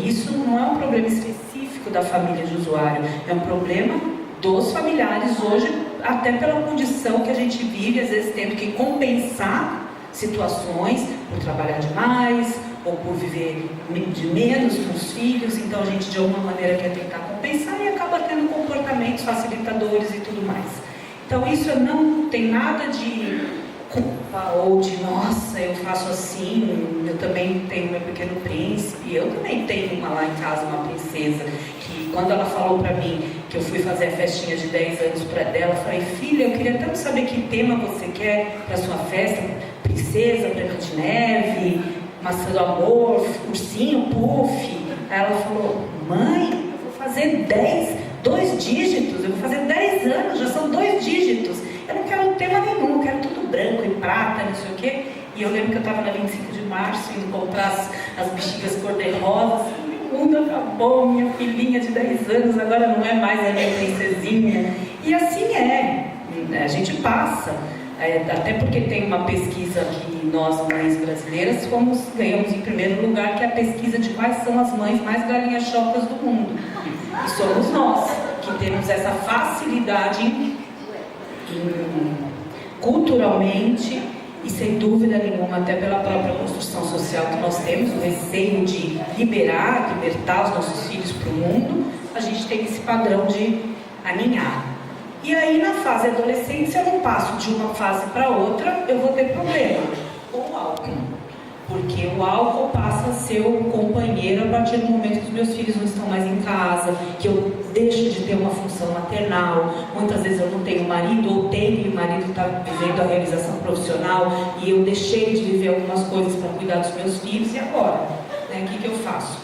Isso não é um problema específico da família de usuário, é um problema dos familiares hoje, até pela condição que a gente vive, às vezes tendo que compensar situações por trabalhar demais ou por viver de menos com os filhos. Então a gente de alguma maneira quer tentar compensar e acaba tendo comportamentos facilitadores e tudo mais. Então isso não tem nada de culpa ou de nossa, eu faço assim, eu também tenho meu pequeno príncipe, eu também tenho uma lá em casa, uma princesa, que quando ela falou pra mim que eu fui fazer a festinha de 10 anos para dela, eu falei: filha, eu queria tanto saber que tema você quer para sua festa, princesa, Branca de Neve, maçã do amor, ursinho, puff. Aí ela falou: mãe, eu vou fazer 2 dígitos, eu vou fazer 10 anos, já são 2 dígitos. Eu não quero tema nenhum, eu quero tudo branco e prata, não sei o quê. E eu lembro que eu estava na 25 de março, indo comprar as bexigas cor-de-rosa. O mundo acabou, minha filhinha de 10 anos, agora não é mais a minha princesinha. E assim a gente passa. Até porque tem uma pesquisa que nós, mães brasileiras, ganhamos em primeiro lugar, que é a pesquisa de quais são as mães mais galinhas-chocas do mundo. E somos nós, que temos essa facilidade culturalmente e sem dúvida nenhuma até pela própria construção social que nós temos, o receio de libertar os nossos filhos para o mundo, a gente tem esse padrão de aninhar. E aí na fase adolescente, se eu não passo de uma fase para outra, eu vou ter problema com o álcool, porque o álcool passa a ser o companheiro a partir do momento que os meus filhos não estão mais em casa, que eu deixo de ter uma função maternal. Muitas vezes eu não tenho marido, ou tenho, e o marido está vivendo a realização profissional, e eu deixei de viver algumas coisas para cuidar dos meus filhos, e agora? O que eu faço?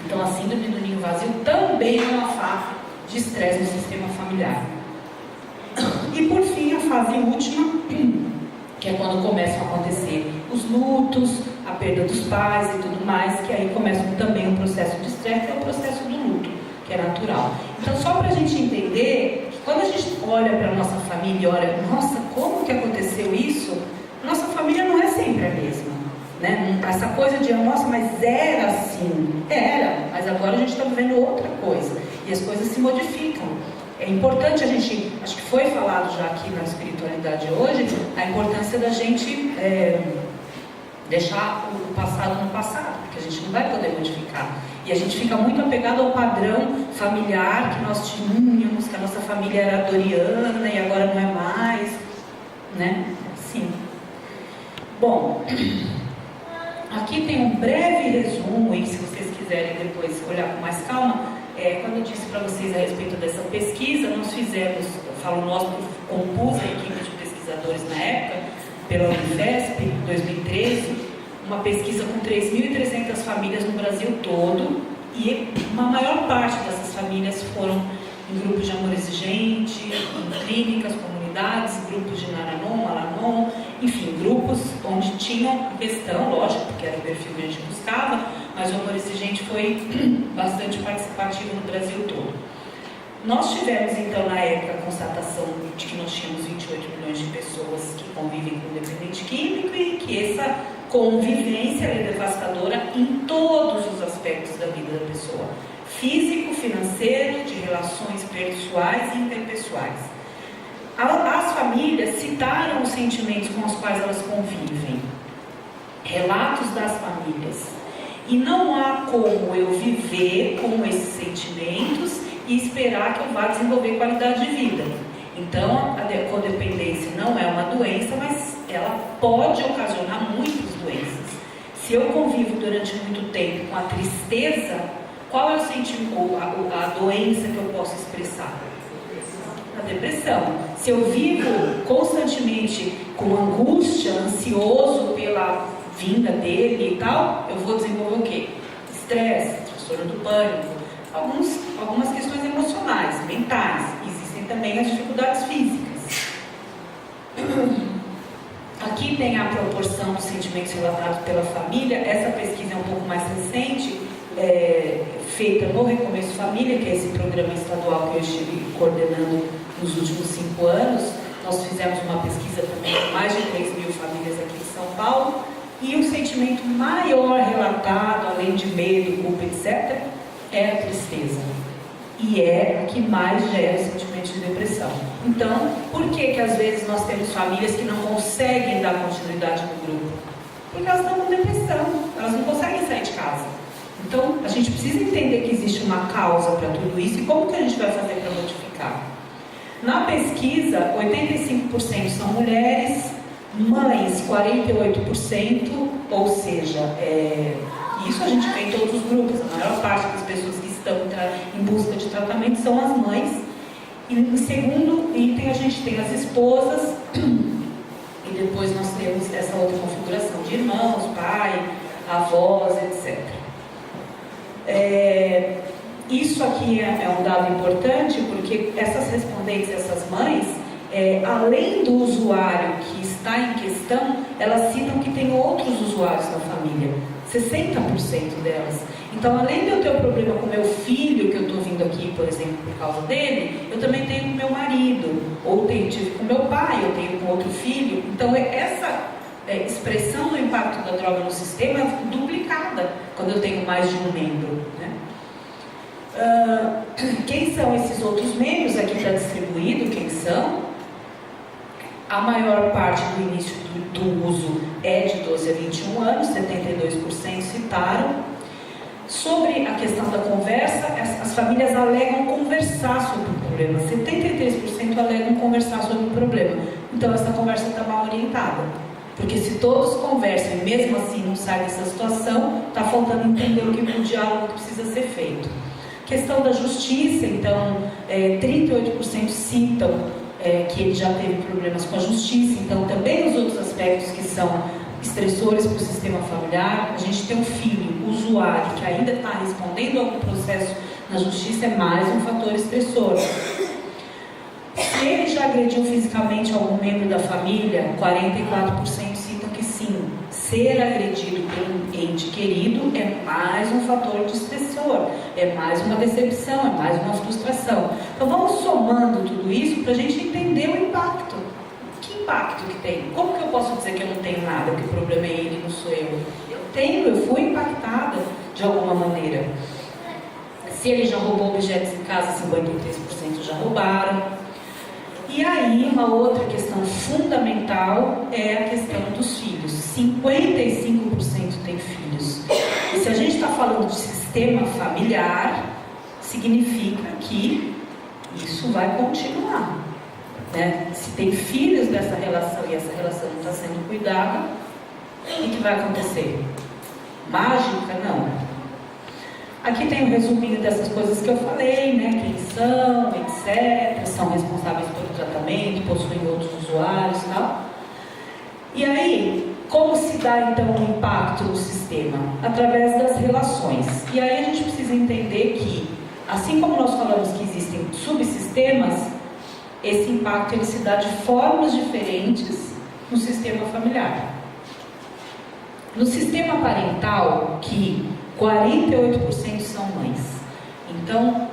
Então a síndrome do ninho vazio também é uma fase de estresse no sistema familiar. E por fim, a fase última, que é quando começam a acontecer os lutos, a perda dos pais e tudo mais, que aí começa também um processo de estresse, que é o processo do luto, que é natural. Então, só para a gente entender que quando a gente olha para a nossa família e olha, nossa, como que aconteceu isso? Nossa família não é sempre a mesma, né? Essa coisa de, nossa, mas era assim. Era, mas agora a gente está vivendo outra coisa. E as coisas se modificam. É importante a gente, acho que foi falado já aqui na espiritualidade hoje, a importância da gente deixar o passado no passado, porque a gente não vai poder modificar. E a gente fica muito apegado ao padrão familiar que nós tínhamos, que a nossa família era doriana e agora não é mais, né? Sim. Bom, aqui tem um breve resumo, e se vocês quiserem depois olhar com mais calma, quando eu disse para vocês a respeito dessa pesquisa, nós fizemos, eu falo nós, porque compus a equipe de pesquisa pesquisadores na época, pela Unifesp, em 2013, uma pesquisa com 3.300 famílias no Brasil todo, e uma maior parte dessas famílias foram em grupos de amor exigente, em clínicas, comunidades, grupos de Naranon, Alanon, enfim, grupos onde tinham questão, lógico, porque era o perfil que a gente buscava, mas o amor exigente foi bastante participativo no Brasil todo. Nós tivemos, então, na época, a constatação de que nós tínhamos 28 milhões de pessoas que convivem com dependente químico e que essa convivência é devastadora em todos os aspectos da vida da pessoa. Físico, financeiro, de relações pessoais e interpessoais. As famílias citaram os sentimentos com os quais elas convivem, relatos das famílias. E não há como eu viver com esses sentimentos e esperar que eu vá desenvolver qualidade de vida. Então, a codependência não é uma doença, mas ela pode ocasionar muitas doenças. Se eu convivo durante muito tempo com a tristeza, qual é o sentimento, a doença que eu posso expressar? A depressão. Se eu vivo constantemente com angústia, ansioso pela vinda dele e tal, eu vou desenvolver o quê? Estresse, transtorno do pânico, algumas questões emocionais, mentais. Existem também as dificuldades físicas. Aqui tem a proporção dos sentimentos relatados pela família. Essa pesquisa é um pouco mais recente, feita no Recomeço Família, que é esse programa estadual que eu estive coordenando nos últimos 5 anos. Nós fizemos uma pesquisa também com mais de 3.000 famílias aqui em São Paulo, e o sentimento maior relatado, além de medo, culpa, etc., é a tristeza. E é o que mais gera o sentimento de depressão. Então, por que às vezes nós temos famílias que não conseguem dar continuidade no grupo? Porque elas estão com depressão, elas não conseguem sair de casa. Então, a gente precisa entender que existe uma causa para tudo isso e como que a gente vai fazer para modificar. Na pesquisa, 85% são mulheres, mães 48%, ou seja, isso a gente vê em todos os grupos. A maior parte das pessoas que estão em busca de tratamento são as mães. E no segundo item a gente tem as esposas, e depois nós temos essa outra configuração de irmãos, pai, avós, etc. Isso aqui é um dado importante, porque essas respondentes, essas mães, além do usuário que está em questão, elas citam que tem outros usuários na família, 60% delas. Então, além de eu ter um problema com meu filho, que eu estou vindo aqui, por exemplo, por causa dele, eu também tenho com meu marido, ou tive com meu pai, eu tenho com outro filho. Então, essa expressão do impacto da droga no sistema é duplicada quando eu tenho mais de um membro, né? Quem são esses outros membros? Aqui está distribuído quem são. A maior parte do início do uso é de 12 a 21 anos, 72% citaram. Sobre a questão da conversa, as famílias alegam conversar sobre o problema, 73% alegam conversar sobre o problema. Então essa conversa está mal orientada, porque se todos conversam e mesmo assim não sai dessa situação, está faltando entender o diálogo que precisa ser feito. Questão da justiça, então, 38% citam que ele já teve problemas com a justiça. Então, também os outros aspectos que são estressores para o sistema familiar. A gente tem um filho, usuário, que ainda está respondendo a algum processo na justiça, é mais um fator estressor. Se ele já agrediu fisicamente algum membro da família, 44% citam que sim. Ser agredido por um ente querido é mais um fator de estressor, é mais uma decepção, é mais uma frustração. Então vamos somando tudo isso para a gente entender o impacto. Que impacto que tem? Como que eu posso dizer que eu não tenho nada, que o problema é ele, não sou eu? Eu tenho, eu fui impactada de alguma maneira. Se ele já roubou objetos em casa, 53% já roubaram. E aí, uma outra questão fundamental é a questão dos filhos. 55% tem filhos. E se a gente está falando de sistema familiar, significa que isso vai continuar, né? Se tem filhos dessa relação e essa relação não está sendo cuidada, o que vai acontecer? Mágica? Não. Aqui tem um resuminho dessas coisas que eu falei, né? Quem são, etc. São responsáveis pelo tratamento, possuem outros usuários e tal. E aí, como se dá então o impacto no sistema? Através das relações. E aí a gente precisa entender que, assim como nós falamos que existem subsistemas, esse impacto ele se dá de formas diferentes no sistema familiar. No sistema parental, que 48% são mães. Então,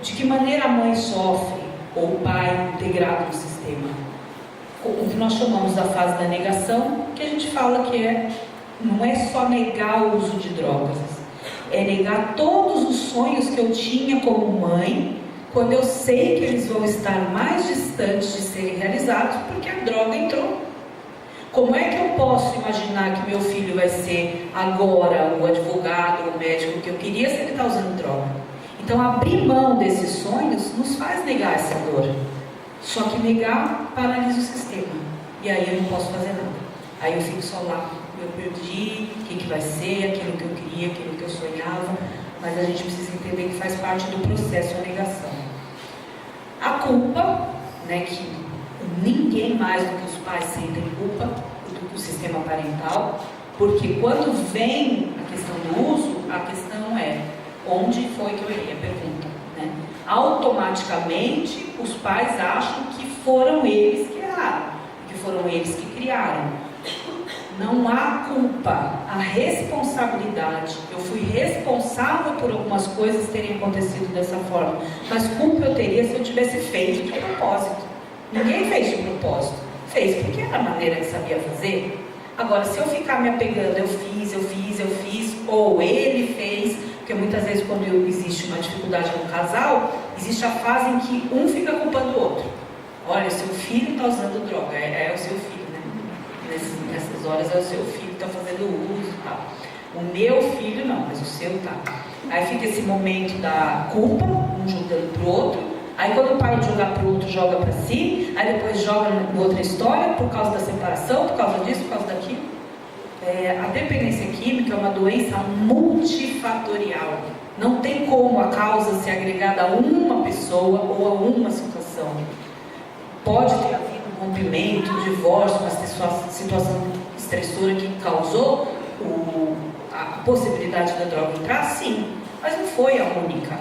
de que maneira a mãe sofre, ou o pai integrado no sistema? O que nós chamamos da fase da negação, que a gente fala que não é só negar o uso de drogas, é negar todos os sonhos que eu tinha como mãe, quando eu sei que eles vão estar mais distantes de serem realizados, porque a droga entrou. Como é que eu posso imaginar que meu filho vai ser agora o advogado, o médico que eu queria se ele está usando droga? Então, abrir mão desses sonhos nos faz negar essa dor. Só que negar paralisa o sistema. E aí eu não posso fazer nada. Aí eu fico só lá. Eu perdi, o que vai ser, aquilo que eu queria, aquilo que eu sonhava. Mas a gente precisa entender que faz parte do processo a negação. A culpa, né, que ninguém mais do que os pais sentem culpa do sistema parental, porque quando vem a questão do uso, a questão é onde foi que eu errei, a pergunta, né? Automaticamente os pais acham que foram eles que erraram, que foram eles que criaram. Não há culpa, há responsabilidade. Eu fui responsável por algumas coisas terem acontecido dessa forma, mas culpa eu teria se eu tivesse feito de propósito. Ninguém fez de propósito, fez porque era a maneira que sabia fazer. Agora, se eu ficar me apegando, eu fiz, ou ele fez, porque muitas vezes quando existe uma dificuldade no casal, existe a fase em que um fica culpando o outro. Olha, seu filho está usando droga, é o seu filho, né? Nessas horas é o seu filho que está fazendo uso e tal. O meu filho não, mas o seu tá. Aí fica esse momento da culpa, um jogando pro outro. Aí quando o pai jogar para o outro, joga para si, aí depois joga em outra história, por causa da separação, por causa disso, por causa daquilo. A dependência química é uma doença multifatorial. Não tem como a causa ser agregada a uma pessoa ou a uma situação. Pode ter havido um rompimento, um divórcio, uma situação estressora que causou a possibilidade da droga entrar, sim, mas não foi a única.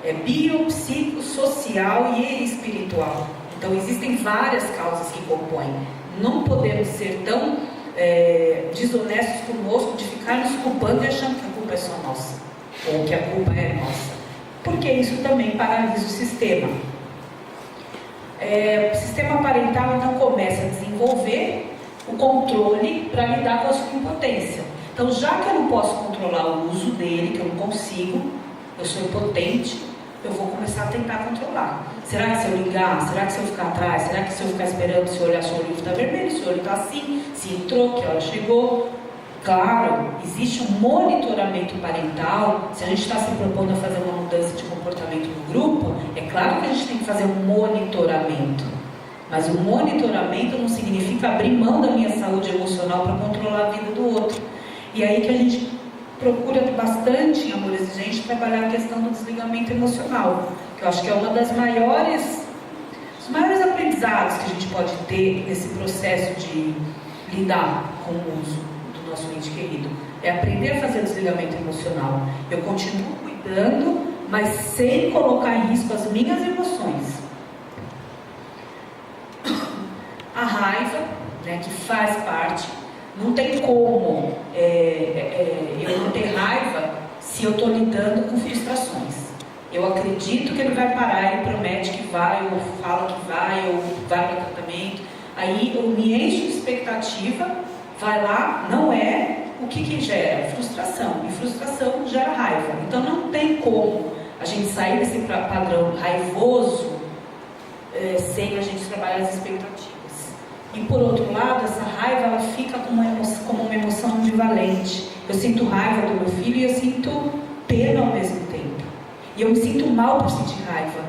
É biopsicossocial e espiritual. Então existem várias causas que compõem. Não podemos ser tão desonestos conosco de ficar nos culpando e achando que a culpa é só nossa, ou que a culpa é nossa, porque isso também paralisa o sistema. O sistema parental então começa a desenvolver o controle para lidar com a sua impotência. Então, já que eu não posso controlar o uso dele, que eu não consigo, eu sou impotente, eu vou começar a tentar controlar. Será que se eu ligar? Será que se eu ficar atrás? Será que se eu ficar esperando, se eu olhar se o olho está vermelho, se o olho está assim, se entrou, que hora chegou? Claro, existe um monitoramento parental. Se a gente está se propondo a fazer uma mudança de comportamento no grupo, é claro que a gente tem que fazer um monitoramento. Mas o monitoramento não significa abrir mão da minha saúde emocional para controlar a vida do outro. E aí que a gente procura bastante em Amor Exigente trabalhar a questão do desligamento emocional, que eu acho que é uma das maiores aprendizados que a gente pode ter nesse processo de lidar com o uso do nosso ente querido. É aprender a fazer o desligamento emocional. Eu continuo cuidando, mas sem colocar em risco as minhas emoções. A raiva, né, que faz parte. Não tem como eu não ter raiva se eu estou lidando com frustrações. Eu acredito que ele vai parar, ele promete que vai, ou fala que vai, ou vai para tratamento. Aí eu me encho de expectativa, vai lá, não é. O que gera? Frustração. E frustração gera raiva. Então não tem como a gente sair desse padrão raivoso sem a gente trabalhar as expectativas. E por outro lado, essa raiva ela fica como uma emoção ambivalente. Eu sinto raiva do meu filho e eu sinto pena ao mesmo tempo. E eu me sinto mal por sentir raiva.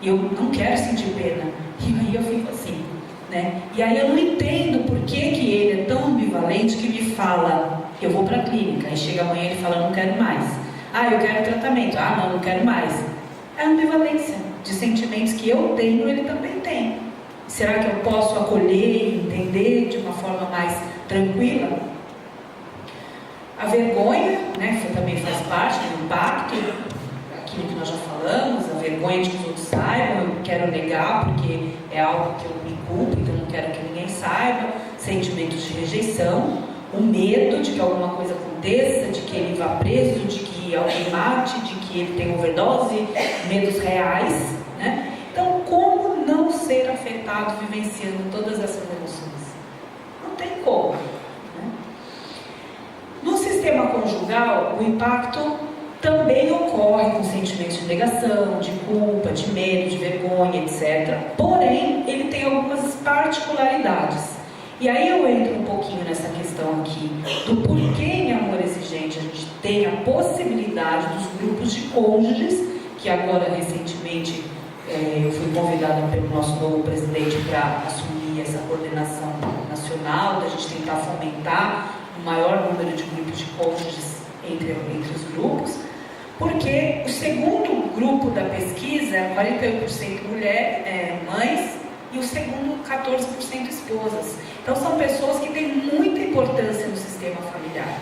E eu não quero sentir pena. E aí eu fico assim, né? E aí eu não entendo por que ele é tão ambivalente que me fala, eu vou para a clínica. Aí chega amanhã e ele fala, não quero mais. Ah, eu quero tratamento. Ah, não quero mais. É a ambivalência de sentimentos que eu tenho, ele também tem. Será que eu posso acolher e entender de uma forma mais tranquila? A vergonha, né, que também faz parte do impacto, aquilo que nós já falamos, a vergonha de que os outros saibam, eu quero negar porque é algo que eu me culpo, então não quero que ninguém saiba, sentimentos de rejeição, o medo de que alguma coisa aconteça, de que ele vá preso, de que alguém mate, de que ele tenha overdose, medos reais, né? Então, como não ser afetado vivenciando todas essas emoções? Não tem como. Né? No sistema conjugal, o impacto também ocorre com sentimentos de negação, de culpa, de medo, de vergonha, etc. Porém, ele tem algumas particularidades. E aí eu entro um pouquinho nessa questão aqui do porquê em Amor Exigente a gente tem a possibilidade dos grupos de cônjuges, que agora recentemente eu fui convidada pelo nosso novo presidente para assumir essa coordenação nacional, da gente tentar fomentar o maior número de grupos de cônjuges entre os grupos, porque o segundo grupo da pesquisa é 48% mães e o segundo 14% esposas. Então são pessoas que têm muita importância no sistema familiar.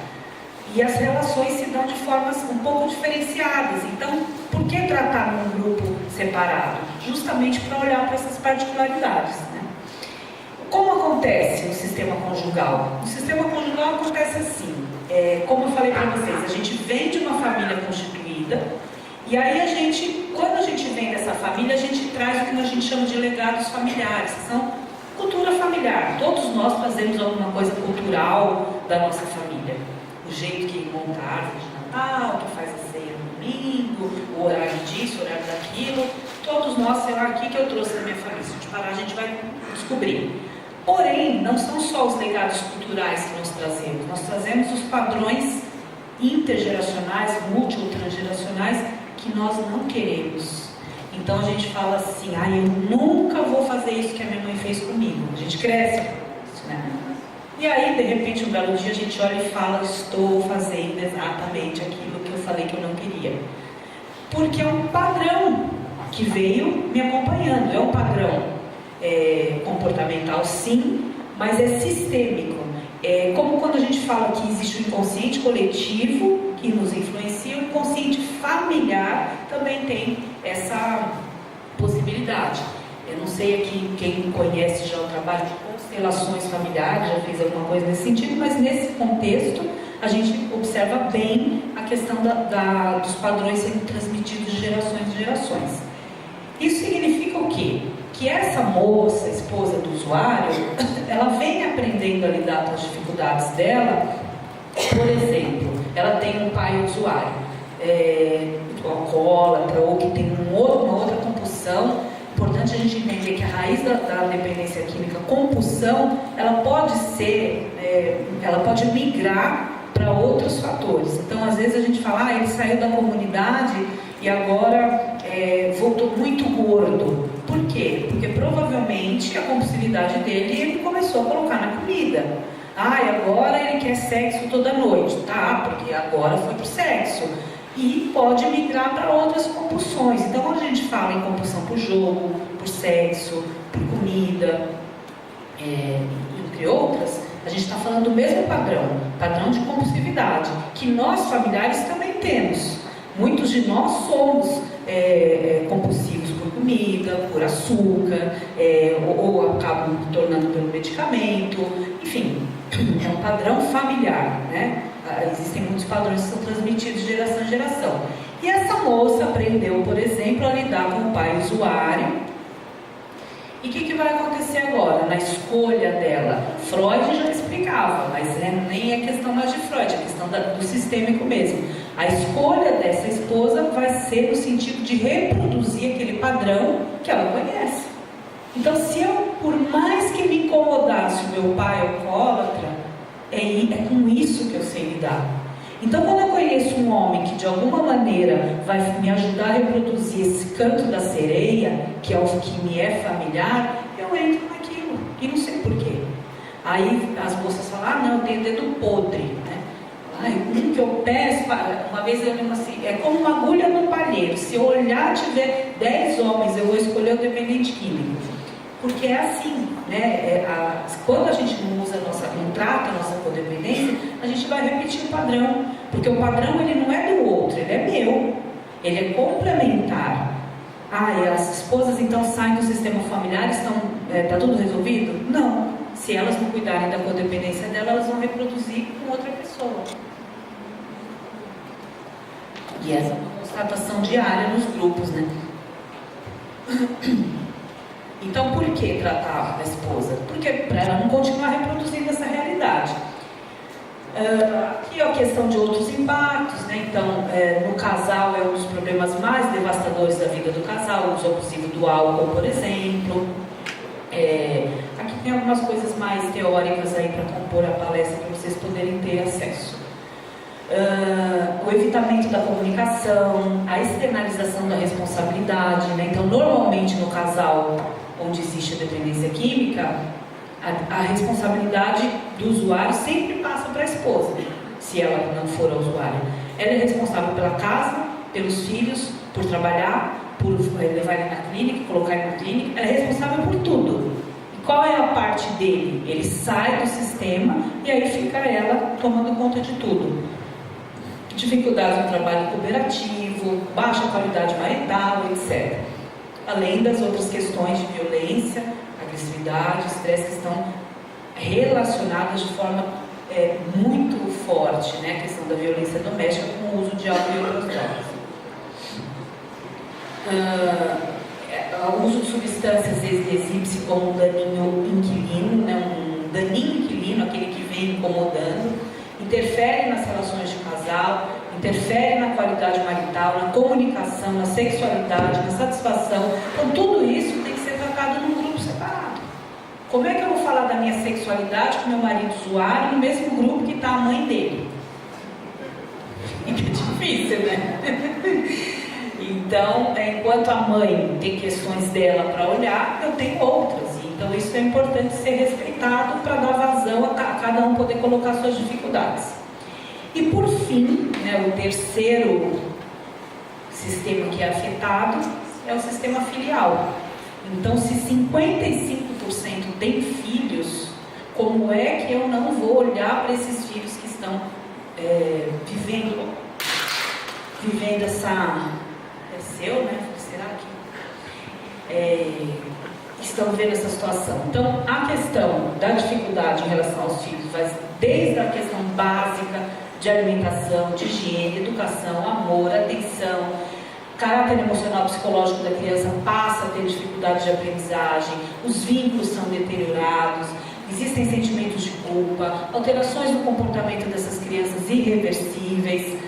E as relações se dão de formas um pouco diferenciadas. Então, por que tratar num grupo separado? Justamente para olhar para essas particularidades. Né? Como acontece no sistema conjugal? No sistema conjugal acontece assim, como eu falei para vocês, a gente vem de uma família constituída, e aí quando a gente vem dessa família, a gente traz o que a gente chama de legados familiares, que são cultura familiar. Todos nós trazemos alguma coisa cultural da nossa família. O jeito que monta a árvore de Natal, que faz a ceia no domingo, o horário disso, o horário daquilo. Todos nós, sei lá, aqui que eu trouxe da minha família. Se a gente parar, a gente vai descobrir. Porém, não são só os legados culturais que nós trazemos os padrões intergeracionais, multi ou transgeracionais, que nós não queremos. Então a gente fala assim, eu nunca vou fazer isso que a minha mãe fez comigo. A gente cresce com isso, né? E aí, de repente, um belo dia, a gente olha e fala, estou fazendo exatamente aquilo que eu falei que eu não queria. Porque é um padrão que veio me acompanhando, é um padrão comportamental, sim, mas é sistêmico. Como quando a gente fala que existe o inconsciente coletivo que nos influencia, o inconsciente familiar também tem essa possibilidade. Eu não sei aqui quem conhece já o trabalho de constelações familiares, já fez alguma coisa nesse sentido, mas nesse contexto a gente observa bem a questão dos padrões sendo transmitidos de gerações em gerações. Isso significa o quê? Que essa moça, esposa do usuário, ela vem aprendendo a lidar com as dificuldades dela. Por exemplo, ela tem um pai usuário, alcoólatra, ou que tem uma outra compulsão. Importante a gente entender que a raiz da dependência química, compulsão, ela pode migrar para outros fatores. Então, às vezes a gente fala, ele saiu da comunidade e agora voltou muito gordo. Por quê? Porque provavelmente a compulsividade dele ele começou a colocar na comida. Agora ele quer sexo toda noite. Tá, porque agora foi pro sexo. E pode migrar para outras compulsões. Então, quando a gente fala em compulsão por jogo, por sexo, por comida, entre outras, a gente está falando do mesmo padrão de compulsividade, que nós familiares também temos. Muitos de nós somos compulsivos por comida, por açúcar, ou acabam tornando pelo medicamento, enfim, é um padrão familiar, né? Existem muitos padrões que são transmitidos de geração em geração. E essa moça aprendeu, por exemplo, a lidar com o pai usuário. E o que vai acontecer agora? Na escolha dela, Freud já explicava, mas nem é questão mais de Freud, é questão do sistêmico mesmo. A escolha dessa esposa vai ser no sentido de reproduzir aquele padrão que ela conhece. Então, se eu, por mais que me incomodasse o meu pai alcoólatra, é com isso que eu sei lidar. Então, quando eu conheço um homem que de alguma maneira vai me ajudar a reproduzir esse canto da sereia, que é o que me é familiar, eu entro naquilo e não sei porquê. Aí as moças falam, não, eu tenho dedo podre, né? Um que eu peço, uma vez eu digo assim, é como uma agulha no palheiro. Se eu olhar tiver 10 homens, eu vou escolher o dependente químico. Porque é assim, né? Quando a gente não trata a nossa codependência, a gente vai repetir o padrão. Porque o padrão ele não é do outro, ele é meu. Ele é complementar. E as esposas então saem do sistema familiar, está tudo resolvido? Não. Se elas não cuidarem da codependência dela, elas vão reproduzir com outra pessoa. E essa é uma constatação diária nos grupos, né? Então, por que tratar a esposa? Porque para ela não continuar reproduzindo essa realidade. Aqui é a questão de outros impactos, né? Então, no casal é um dos problemas mais devastadores da vida do casal, o uso abusivo do álcool, por exemplo. Aqui tem algumas coisas mais teóricas aí para compor a palestra para vocês poderem ter acesso. O evitamento da comunicação, a externalização da responsabilidade, né? Então, normalmente no casal onde existe a dependência química, a responsabilidade do usuário sempre passa para a esposa, se ela não for a usuária. Ela é responsável pela casa, pelos filhos, por trabalhar, por levar ele na clínica, colocar ele na clínica. Ela é responsável por tudo. E qual é a parte dele? Ele sai do sistema e aí fica ela tomando conta de tudo. Dificuldades no trabalho cooperativo, baixa qualidade marital, etc. Além das outras questões de violência, agressividade, estresse que estão relacionadas de forma muito forte, né? A questão da violência doméstica com o uso de álcool e outras drogas. O uso de substâncias exibe-se como um daninho inquilino, né? Um daninho inquilino, aquele que vem incomodando, interfere nas relações de casal, interfere na qualidade marital, na comunicação, na sexualidade, na satisfação. Então, tudo isso tem que ser tratado num grupo separado. Como é que eu vou falar da minha sexualidade com meu marido usuário no mesmo grupo que está a mãe dele? Fica difícil, né? Então, enquanto a mãe tem questões dela para olhar, eu tenho outras. Então, isso é importante ser respeitado para dar vazão a cada um poder colocar suas dificuldades. E por fim, né, o terceiro sistema que é afetado é o sistema filial. Então, se 55% tem filhos, como é que eu não vou olhar para esses filhos que estão vivendo essa... É seu, né? Será que... estão vivendo essa situação? Então, a questão da dificuldade em relação aos filhos vai desde a questão básica de alimentação, de higiene, educação, amor, atenção, caráter emocional psicológico da criança passa a ter dificuldade de aprendizagem, os vínculos são deteriorados, existem sentimentos de culpa, alterações no comportamento dessas crianças irreversíveis,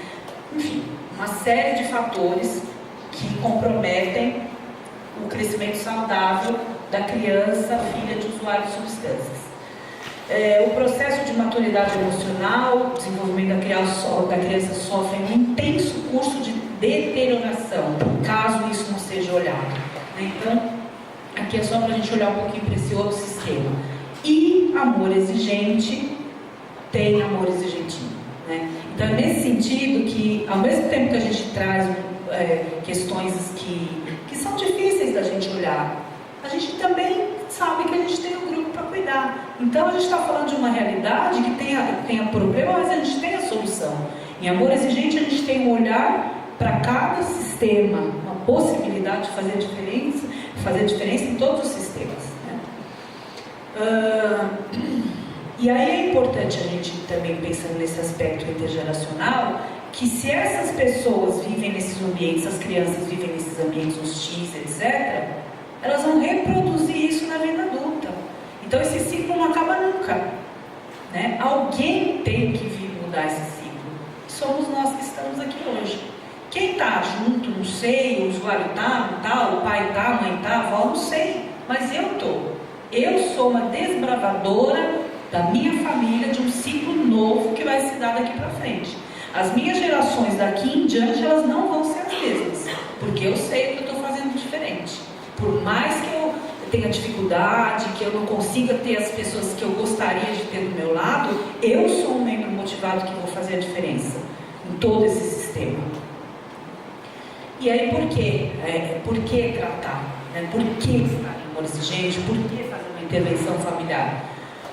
enfim, uma série de fatores que comprometem o crescimento saudável da criança, filha de usuário de substâncias. O processo de maturidade emocional, o desenvolvimento da criança sofre um intenso curso de deterioração, caso isso não seja olhado. Então, aqui é só para a gente olhar um pouquinho para esse outro sistema. E amor exigente tem amor exigentinho, né? Então, é nesse sentido que, ao mesmo tempo que a gente traz questões que são difíceis da gente olhar, a gente também sabe que a gente tem um grupo para cuidar. Então, a gente está falando de uma realidade que tem problema, mas a gente tem a solução. Em amor exigente, a gente tem um olhar para cada sistema, uma possibilidade de fazer diferença em todos os sistemas, né? E aí é importante a gente também, pensando nesse aspecto intergeracional, que se essas pessoas vivem nesses ambientes, as crianças vivem nesses ambientes hostis, etc., elas vão reproduzir isso na vida adulta. Então esse ciclo não acaba nunca, né? Alguém tem que vir mudar esse ciclo. Somos nós que estamos aqui hoje. Quem está junto, não sei, o usuário está, não está, o pai está, a mãe está, a avó, não sei, mas eu estou. Eu sou uma desbravadora da minha família, de um ciclo novo que vai se dar daqui para frente. As minhas gerações daqui em diante, elas não vão ser as mesmas, porque eu sei o que eu estou fazendo diferente. Por mais que eu tenha dificuldade, que eu não consiga ter as pessoas que eu gostaria de ter do meu lado, eu sou um membro motivador motivado que vou fazer a diferença em todo esse sistema. E aí, por quê? Por que tratar? Por que estar em amor exigente? Por que fazer uma intervenção familiar?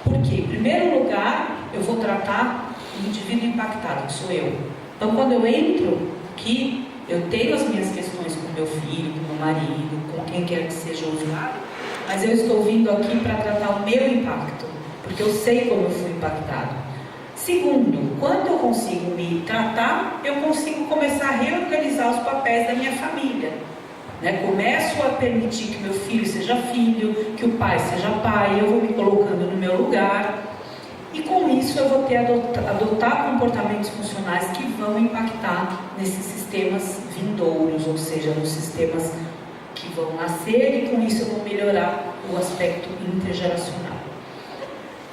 Porque, em primeiro lugar, eu vou tratar o indivíduo impactado, que sou eu. Então, quando eu entro aqui, eu tenho as minhas questões com meu filho, com meu marido, com quem quer que seja o usuário, mas eu estou vindo aqui para tratar o meu impacto, porque eu sei como eu fui impactado. Segundo, quando eu consigo me tratar, eu consigo começar a reorganizar os papéis da minha família. Começo a permitir que meu filho seja filho, que o pai seja pai, eu vou me colocando no meu lugar. E com isso eu vou ter adotar comportamentos funcionais que vão impactar nesses sistemas vindouros, ou seja, nos sistemas que vão nascer, e com isso eu vou melhorar o aspecto intergeracional.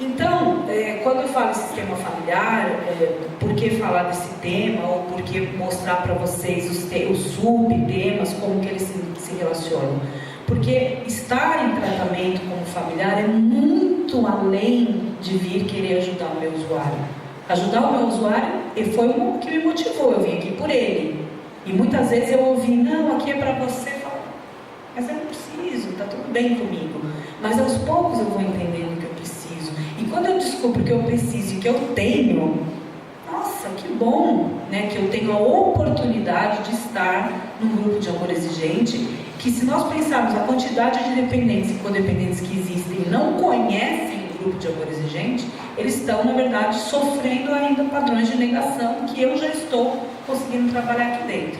Então, quando eu falo em sistema familiar, por que falar desse tema, ou por que mostrar para vocês os subtemas, como que eles se relacionam? Porque estar em tratamento como familiar é muito além de vir querer ajudar o meu usuário. Ajudar o meu usuário foi o que me motivou, eu vim aqui por ele. E muitas vezes eu ouvi, não, aqui é para você, mas eu não preciso, está tudo bem comigo. Mas aos poucos eu vou entendendo que eu preciso. E quando eu descubro que eu preciso e que eu tenho, nossa, que bom, que eu tenho a oportunidade de estar num grupo de amor exigente, que se nós pensarmos a quantidade de dependentes e codependentes que existem e não conhecem o grupo de amor exigente, eles estão, na verdade, sofrendo ainda padrões de negação que eu já estou conseguindo trabalhar aqui dentro.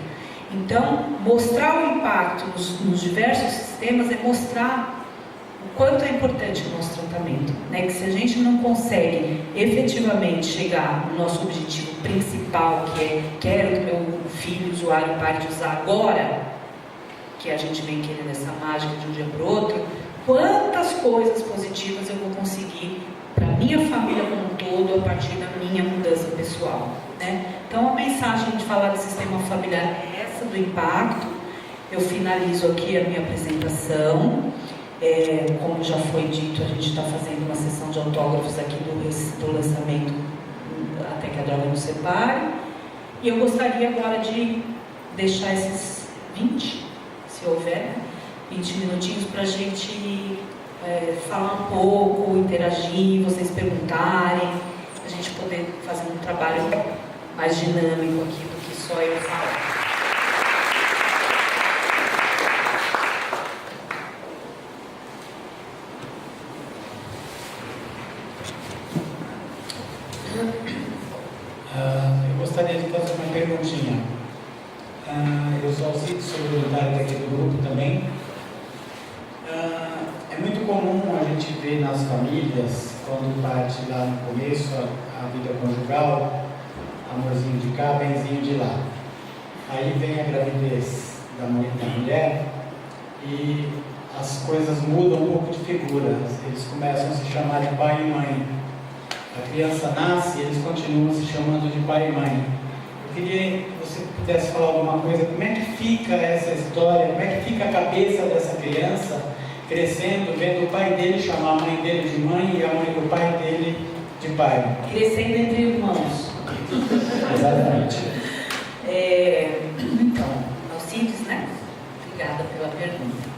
Então, mostrar o impacto nos diversos sistemas é mostrar o quanto é importante o nosso tratamento, que se a gente não consegue efetivamente chegar no nosso objetivo principal, que é quero que meu filho usuário pare de usar agora, que a gente vem querendo essa mágica de um dia para o outro, quantas coisas positivas eu vou conseguir para a minha família como um todo, a partir da minha mudança pessoal, Então, a mensagem de falar do sistema familiar é essa, do impacto. Eu finalizo aqui a minha apresentação. Como já foi dito, a gente está fazendo uma sessão de autógrafos aqui do lançamento Até que a Droga Nos Separe. E eu gostaria agora de deixar esses 20, se houver, 20 minutinhos para a gente falar um pouco, interagir, vocês perguntarem, a gente poder fazer um trabalho mais dinâmico aqui do que só eu falar. Eu gostaria de fazer uma perguntinha. Eu sou Alcides, sou voluntário aqui do grupo também. É muito comum a gente ver nas famílias, quando parte lá no começo a vida conjugal, amorzinho de cá, benzinho de lá. Aí vem a gravidez da mulher e as coisas mudam um pouco de figura. Eles começam a se chamar de pai e mãe. A criança nasce e eles continuam se chamando de pai e mãe. Eu queria que você pudesse falar alguma coisa. Como é que fica essa história? Como é que fica a cabeça dessa criança crescendo, vendo o pai dele chamar a mãe dele de mãe e a mãe do pai dele de pai? Crescendo entre irmãos. Exatamente. Então, Alcides, obrigada pela pergunta.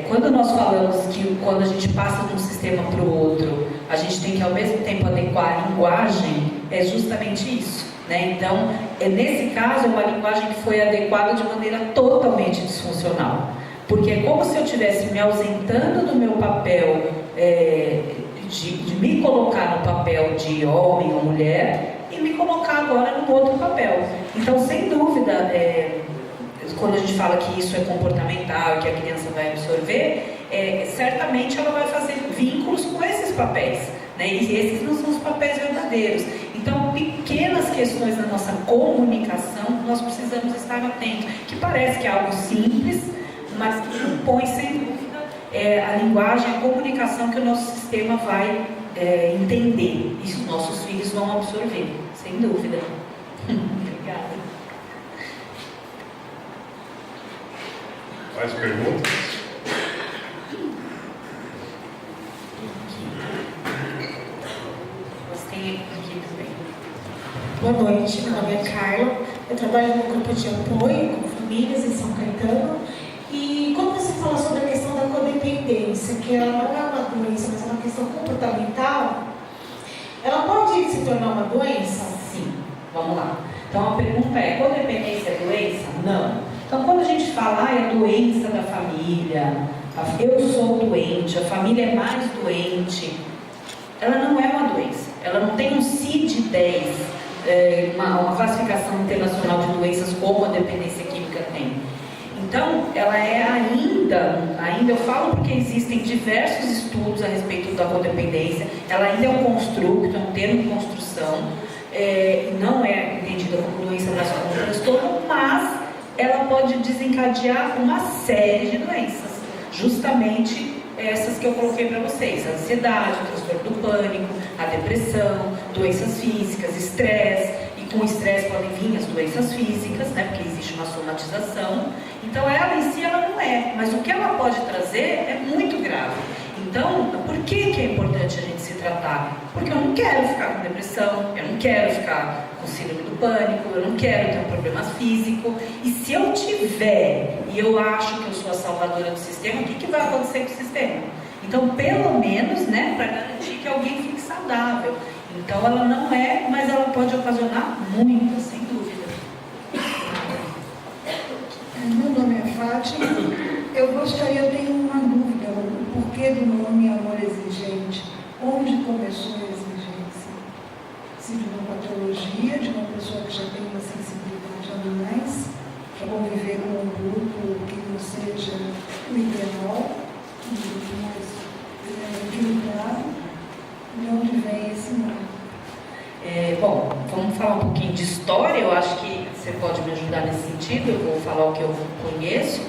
Quando nós falamos que quando a gente passa de um sistema para o outro, a gente tem que ao mesmo tempo adequar a linguagem, é justamente isso. Então, nesse caso, é uma linguagem que foi adequada de maneira totalmente disfuncional. Porque é como se eu estivesse me ausentando do meu papel, de me colocar no papel de homem ou mulher, e me colocar agora no outro papel. Então, sem dúvida, quando a gente fala que isso é comportamental, que a criança vai absorver, certamente ela vai fazer vínculos com esses papéis, e esses não são os papéis verdadeiros. Então, pequenas questões na nossa comunicação, nós precisamos estar atentos, que parece que é algo simples, mas que impõe, sem dúvida, a linguagem, a comunicação que o nosso sistema vai entender, e os nossos filhos vão absorver, sem dúvida. Obrigada. Mais perguntas? Você tem aqui também. Boa noite, meu nome é Carla, eu trabalho no grupo de apoio com famílias em São Caetano. E quando você fala sobre a questão da codependência, que ela não é uma doença, mas é uma questão comportamental, ela pode se tornar uma doença? Sim, vamos lá. Então a pergunta é, codependência é doença? Não. Então quando a gente fala, é a doença da família, eu sou doente, a família é mais doente, ela não é uma doença. Ela não tem um CID-10, uma classificação internacional de doenças como a dependência química tem. Então, ela é ainda eu falo porque existem diversos estudos a respeito da codependência, ela ainda é um construto, é um termo de construção, não é entendida como doença, mas como um transtorno, mas ela pode desencadear uma série de doenças, justamente essas que eu coloquei para vocês: a ansiedade, o transtorno do pânico, a depressão, doenças físicas, estresse, e com o estresse podem vir as doenças físicas, né, porque existe uma somatização. Então ela em si ela não é, mas o que ela pode trazer é muito grave. Então, por que é importante a gente se tratar? Porque eu não quero ficar com depressão, eu não quero ficar com síndrome do pânico, eu não quero ter um problema físico. E se eu tiver, e eu acho que eu sou a salvadora do sistema, o que vai acontecer com o sistema? Então, pelo menos, né, para garantir que alguém fique saudável. Então, ela não é, mas ela pode ocasionar muito, sem dúvida. Meu nome é Fátima. Eu tenho uma dúvida, o porquê do nome Amor Exigente? Onde começou a exigência? Se de uma patologia, de uma pessoa que já tem uma sensibilidade a mais, para conviver com um grupo que não seja o ideal, um grupo mais equilibrado, de onde vem esse nome? Bom, vamos falar um pouquinho de história. Eu acho que você pode me ajudar nesse sentido. Eu vou falar o que eu conheço.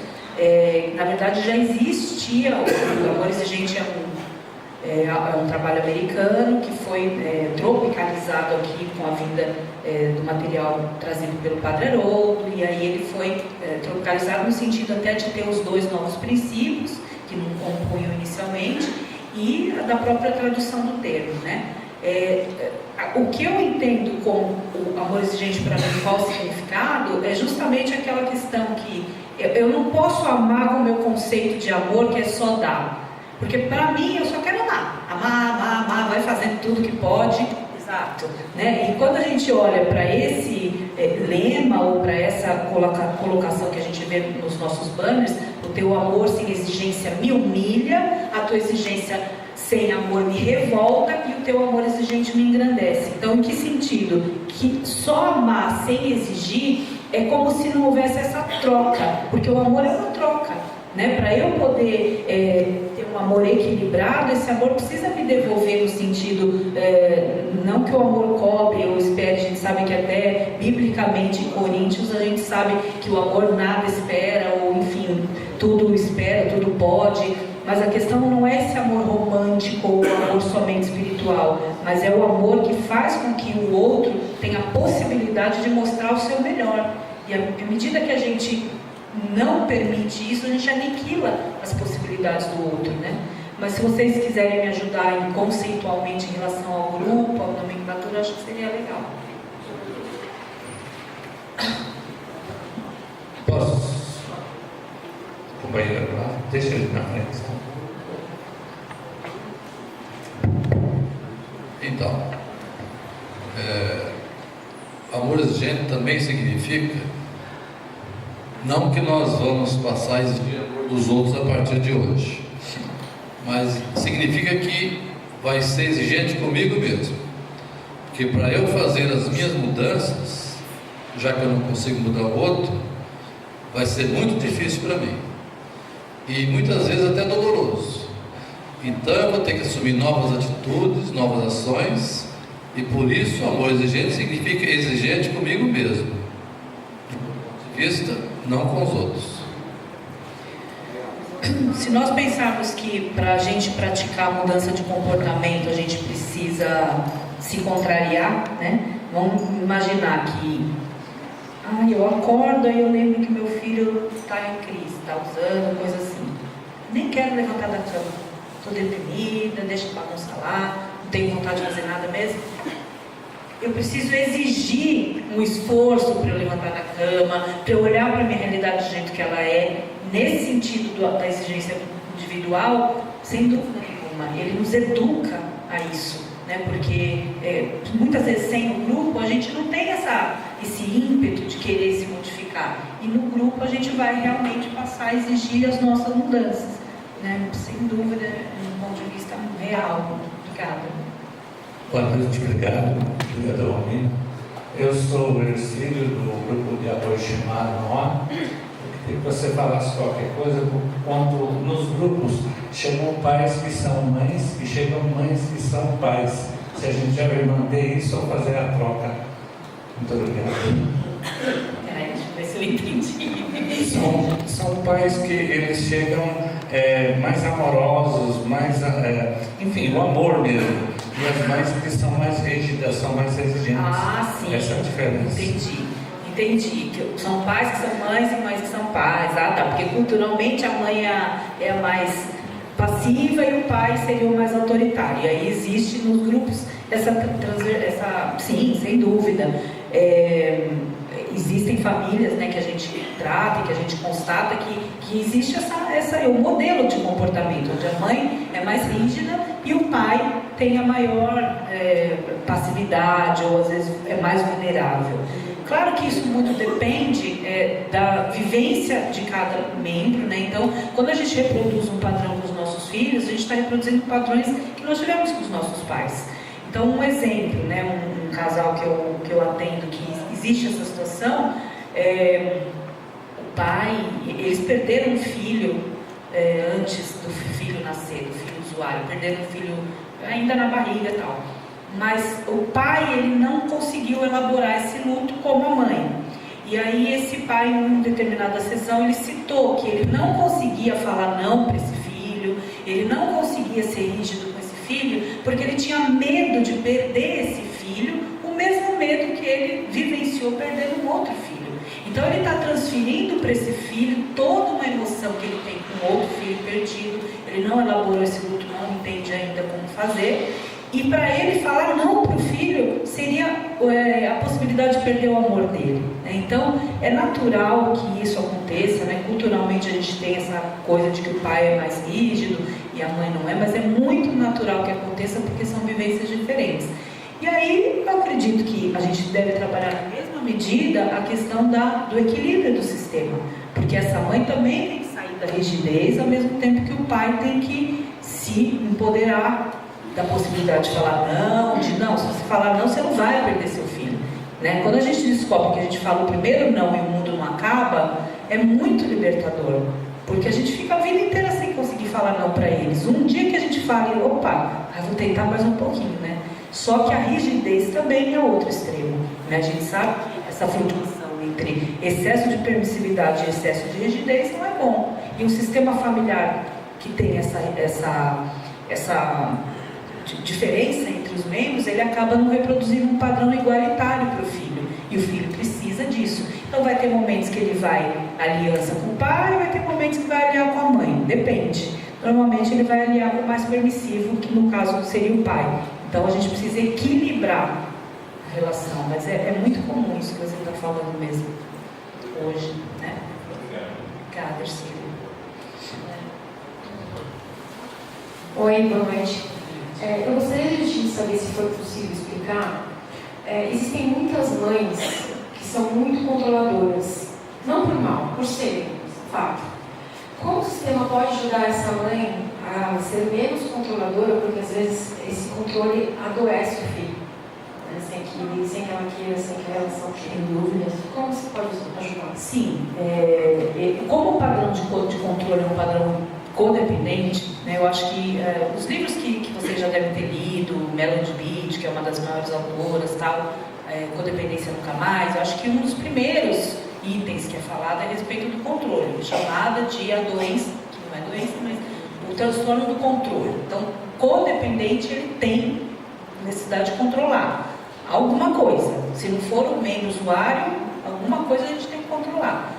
Na verdade, já existia o Amor Exigente, é um trabalho americano que foi tropicalizado aqui com a vinda do material trazido pelo Padre Haroldo, e aí ele foi tropicalizado no sentido até de ter os dois novos princípios que não compunham inicialmente, e da própria tradução do termo, né? O que eu entendo como o amor exigente para mim, qual o significado, é justamente aquela questão que eu não posso amar com o meu conceito de amor, que é só dar. Porque para mim eu só quero amar. Amar, vai fazendo tudo que pode. Exato. Né? E quando a gente olha para esse lema, ou para essa colocação que a gente vê nos nossos banners, o teu amor sem exigência me humilha, a tua exigência sem amor me revolta e o teu amor exigente me engrandece. Então, em que sentido? Que só amar sem exigir é como se não houvesse essa troca, porque o amor é uma troca, né? Para eu poder ter um amor equilibrado, esse amor precisa me devolver no sentido, não que o amor cobre ou espere. A gente sabe que até biblicamente em Coríntios a gente sabe que o amor nada espera, ou enfim, tudo espera, tudo pode. Mas a questão não é esse amor romântico ou amor somente espiritual, mas é o amor que faz com que o outro tenha a possibilidade de mostrar o seu melhor. E à medida que a gente não permite isso, a gente aniquila as possibilidades do outro, né? Mas se vocês quiserem me ajudar conceitualmente em relação ao grupo, à nomenclatura, eu acho que seria legal. Posso? Companheiro lá, deixa ele na frente. Então, amor exigente também significa não que nós vamos passar a exigir amor dos outros a partir de hoje, mas significa que vai ser exigente comigo mesmo, porque para eu fazer as minhas mudanças, já que eu não consigo mudar o outro, vai ser muito difícil para mim e muitas vezes até doloroso. Então eu vou ter que assumir novas atitudes, novas ações, e por isso o amor exigente significa exigente comigo mesmo, do ponto de vista, não com os outros. Se nós pensarmos que para a gente praticar a mudança de comportamento a gente precisa se contrariar, né? Vamos imaginar que eu acordo e eu lembro que meu filho está em crise, está usando, coisa assim. Nem quero levantar da cama, estou deprimida, deixa a bagunça lá, não tenho vontade de fazer nada mesmo. eu preciso exigir um esforço para eu levantar da cama, para eu olhar para a minha realidade do jeito que ela é, nesse sentido da exigência individual, sem dúvida nenhuma, ele nos educa a isso, né? Porque muitas vezes sem o grupo a gente não tem esse ímpeto de querer se modificar, e no grupo a gente vai realmente passar a exigir as nossas mudanças, né? Sem dúvida, de um ponto de vista real. Obrigada. Boa noite, obrigado, Almir. Eu sou o Ercílio do grupo de apoio chamado NOA. Eu queria que você falasse qualquer coisa quando nos grupos chegam pais que são mães e chegam mães que são pais. Se a gente deve manter isso ou fazer a troca. Muito obrigado. Deixa eu ver se eu entendi. São pais que eles chegam mais amorosos, mais, enfim, o amor mesmo. E as mães que são mais rígidas, são mais exigentes. Ah, sim. Essa é a diferença. Entendi. Que são pais que são mães e mães que são pais. Ah, tá. Porque culturalmente a mãe é a mais passiva e o pai seria o mais autoritário. E aí existe nos grupos sim, sem dúvida. Existem famílias, né, que a gente trata, que a gente constata que existe o modelo de comportamento, onde a mãe é mais rígida e o pai tem a maior passividade, ou às vezes é mais vulnerável. Claro que isso muito depende da vivência de cada membro, né? Então, quando a gente reproduz um padrão com os nossos filhos, a gente está reproduzindo padrões que nós tivemos com os nossos pais. Então, um exemplo, né? Um casal que eu atendo que existe essa situação, o pai, eles perderam um filho antes do filho nascer, do filho usuário, perderam um filho ainda na barriga e tal. Mas o pai, ele não conseguiu elaborar esse luto como a mãe. E aí esse pai, em uma determinada sessão, ele citou que ele não conseguia falar não para esse filho, ele não conseguia ser rígido com esse filho, porque ele tinha medo de perder esse filho, o mesmo medo que ele vivenciou perdendo um outro filho. Então ele está transferindo para esse filho toda uma emoção que ele tem com outro filho perdido, ele não elaborou esse luto, não entende ainda como fazer. E para ele falar não para o filho seria a possibilidade de perder o amor dele, né? Então é natural que isso aconteça, né? Culturalmente a gente tem essa coisa de que o pai é mais rígido e a mãe não é, mas é muito natural que aconteça porque são vivências diferentes. E aí eu acredito que a gente deve trabalhar na mesma medida a questão do equilíbrio do sistema, porque essa mãe também tem que sair da rigidez ao mesmo tempo que o pai tem que se empoderar da possibilidade de falar não, se você falar não, você não vai perder seu filho, né? Quando a gente descobre que a gente fala o primeiro não e o mundo não acaba, é muito libertador, porque a gente fica a vida inteira sem conseguir falar não para eles. Um dia que a gente fale, opa, eu vou tentar mais um pouquinho, né? Só que a rigidez também é outro extremo, né? A gente sabe que essa flutuação entre excesso de permissividade e excesso de rigidez não é bom. E um sistema familiar que tem essa diferença entre os membros, ele acaba não reproduzindo um padrão igualitário para o filho, e o filho precisa disso. Então vai ter momentos que ele vai aliança com o pai, vai ter momentos que vai aliar com a mãe, depende. Normalmente ele vai aliar com o mais permissivo, que no caso seria o pai. Então a gente precisa equilibrar a relação, mas é muito comum isso que você está falando mesmo hoje, né? Obrigada, Ercílio. Oi, boa noite. Eu gostaria de saber, se for possível explicar, existem muitas mães que são muito controladoras, não por mal, por serem, fato. Como o sistema pode ajudar essa mãe a ser menos controladora, porque às vezes esse controle adoece o filho, né? sem que ela queira, sem que a relação tenha dúvidas? Como você pode ajudar? Sim, como o padrão de controle é um padrão codependente, né, eu acho que os livros que vocês já devem ter lido, Melody Beach, que é uma das maiores autoras, tal, Codependência Nunca Mais, eu acho que um dos primeiros itens que é falado é a respeito do controle, chamada de a doença, que não é doença, mas o transtorno do controle. Então, codependente, ele tem necessidade de controlar alguma coisa. Se não for o membro usuário, alguma coisa a gente tem que controlar.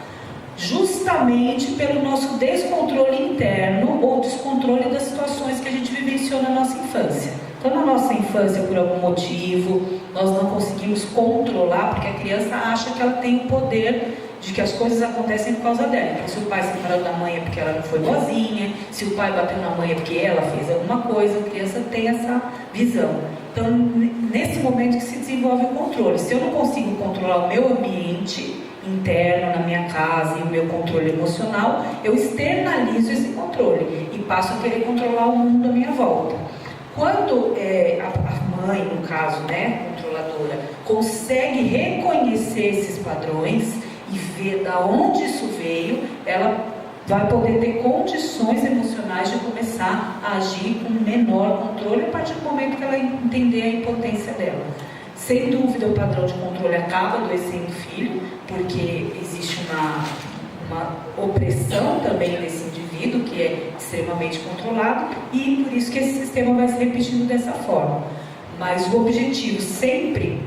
Justamente pelo nosso descontrole interno ou descontrole das situações que a gente vivenciou na nossa infância. Então, na nossa infância, por algum motivo, nós não conseguimos controlar, porque a criança acha que ela tem o poder de que as coisas acontecem por causa dela. Então, se o pai se separou da mãe é porque ela não foi boazinha, se o pai bateu na mãe é porque ela fez alguma coisa, a criança tem essa visão. Então, nesse momento que se desenvolve o controle. Se eu não consigo controlar o meu ambiente interno, na minha casa, e o meu controle emocional, eu externalizo esse controle e passo a querer controlar o mundo à minha volta. Quando a mãe, no caso, né, controladora, consegue reconhecer esses padrões e ver da onde isso veio, ela vai poder ter condições emocionais de começar a agir com menor controle a partir do momento que ela entender a impotência dela. Sem dúvida, o padrão de controle acaba adoecendo o filho, porque existe uma opressão também desse indivíduo, que é extremamente controlado, e por isso que esse sistema vai se repetindo dessa forma. Mas o objetivo sempre,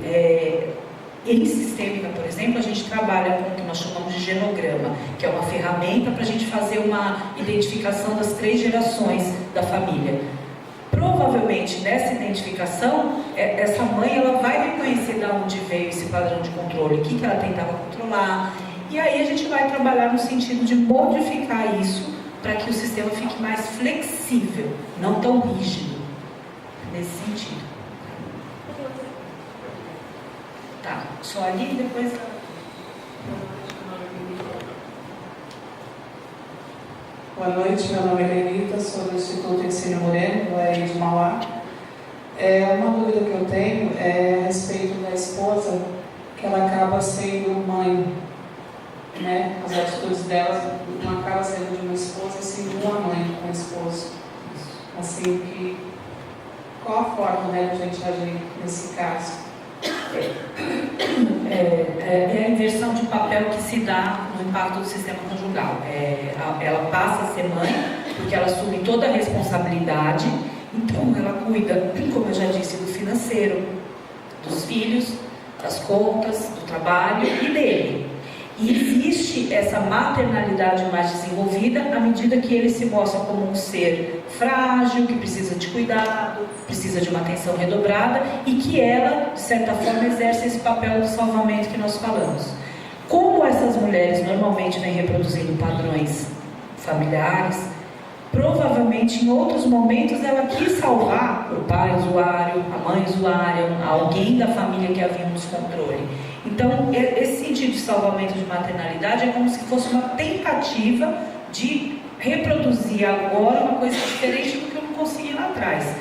em sistêmica, por exemplo, a gente trabalha com o que nós chamamos de genograma, que é uma ferramenta para a gente fazer uma identificação das 3 gerações da família. Provavelmente, nessa identificação, essa mãe ela vai reconhecer de onde veio esse padrão de controle, o que ela tentava controlar, e aí a gente vai trabalhar no sentido de modificar isso para que o sistema fique mais flexível, não tão rígido, nesse sentido. Tá, só ali, depois... Boa noite, meu nome é Lenita, sou do Instituto Ensino Moreno, do EI de Mauá. Uma dúvida que eu tenho é a respeito da esposa, que ela acaba sendo mãe, né? As atitudes dela não acabam sendo de uma esposa, sim de uma mãe com o esposo. Assim, qual a forma, né, de a gente agir nesse caso? É a inversão de papel que se dá no impacto do sistema conjugal. Ela passa a ser mãe porque ela assume toda a responsabilidade, então ela cuida, como eu já disse, do financeiro, dos filhos, das contas, do trabalho e dele. E existe essa maternalidade mais desenvolvida à medida que ele se mostra como um ser frágil, que precisa de cuidado, precisa de uma atenção redobrada e que ela, de certa forma, exerce esse papel do salvamento que nós falamos. Como essas mulheres normalmente vêm reproduzindo padrões familiares, provavelmente em outros momentos ela quis salvar o pai usuário, a mãe usuária, alguém da família que havia um descontrole. Então, esse sentido de salvamento de maternalidade é como se fosse uma tentativa de reproduzir agora uma coisa diferente do que eu não consegui lá atrás.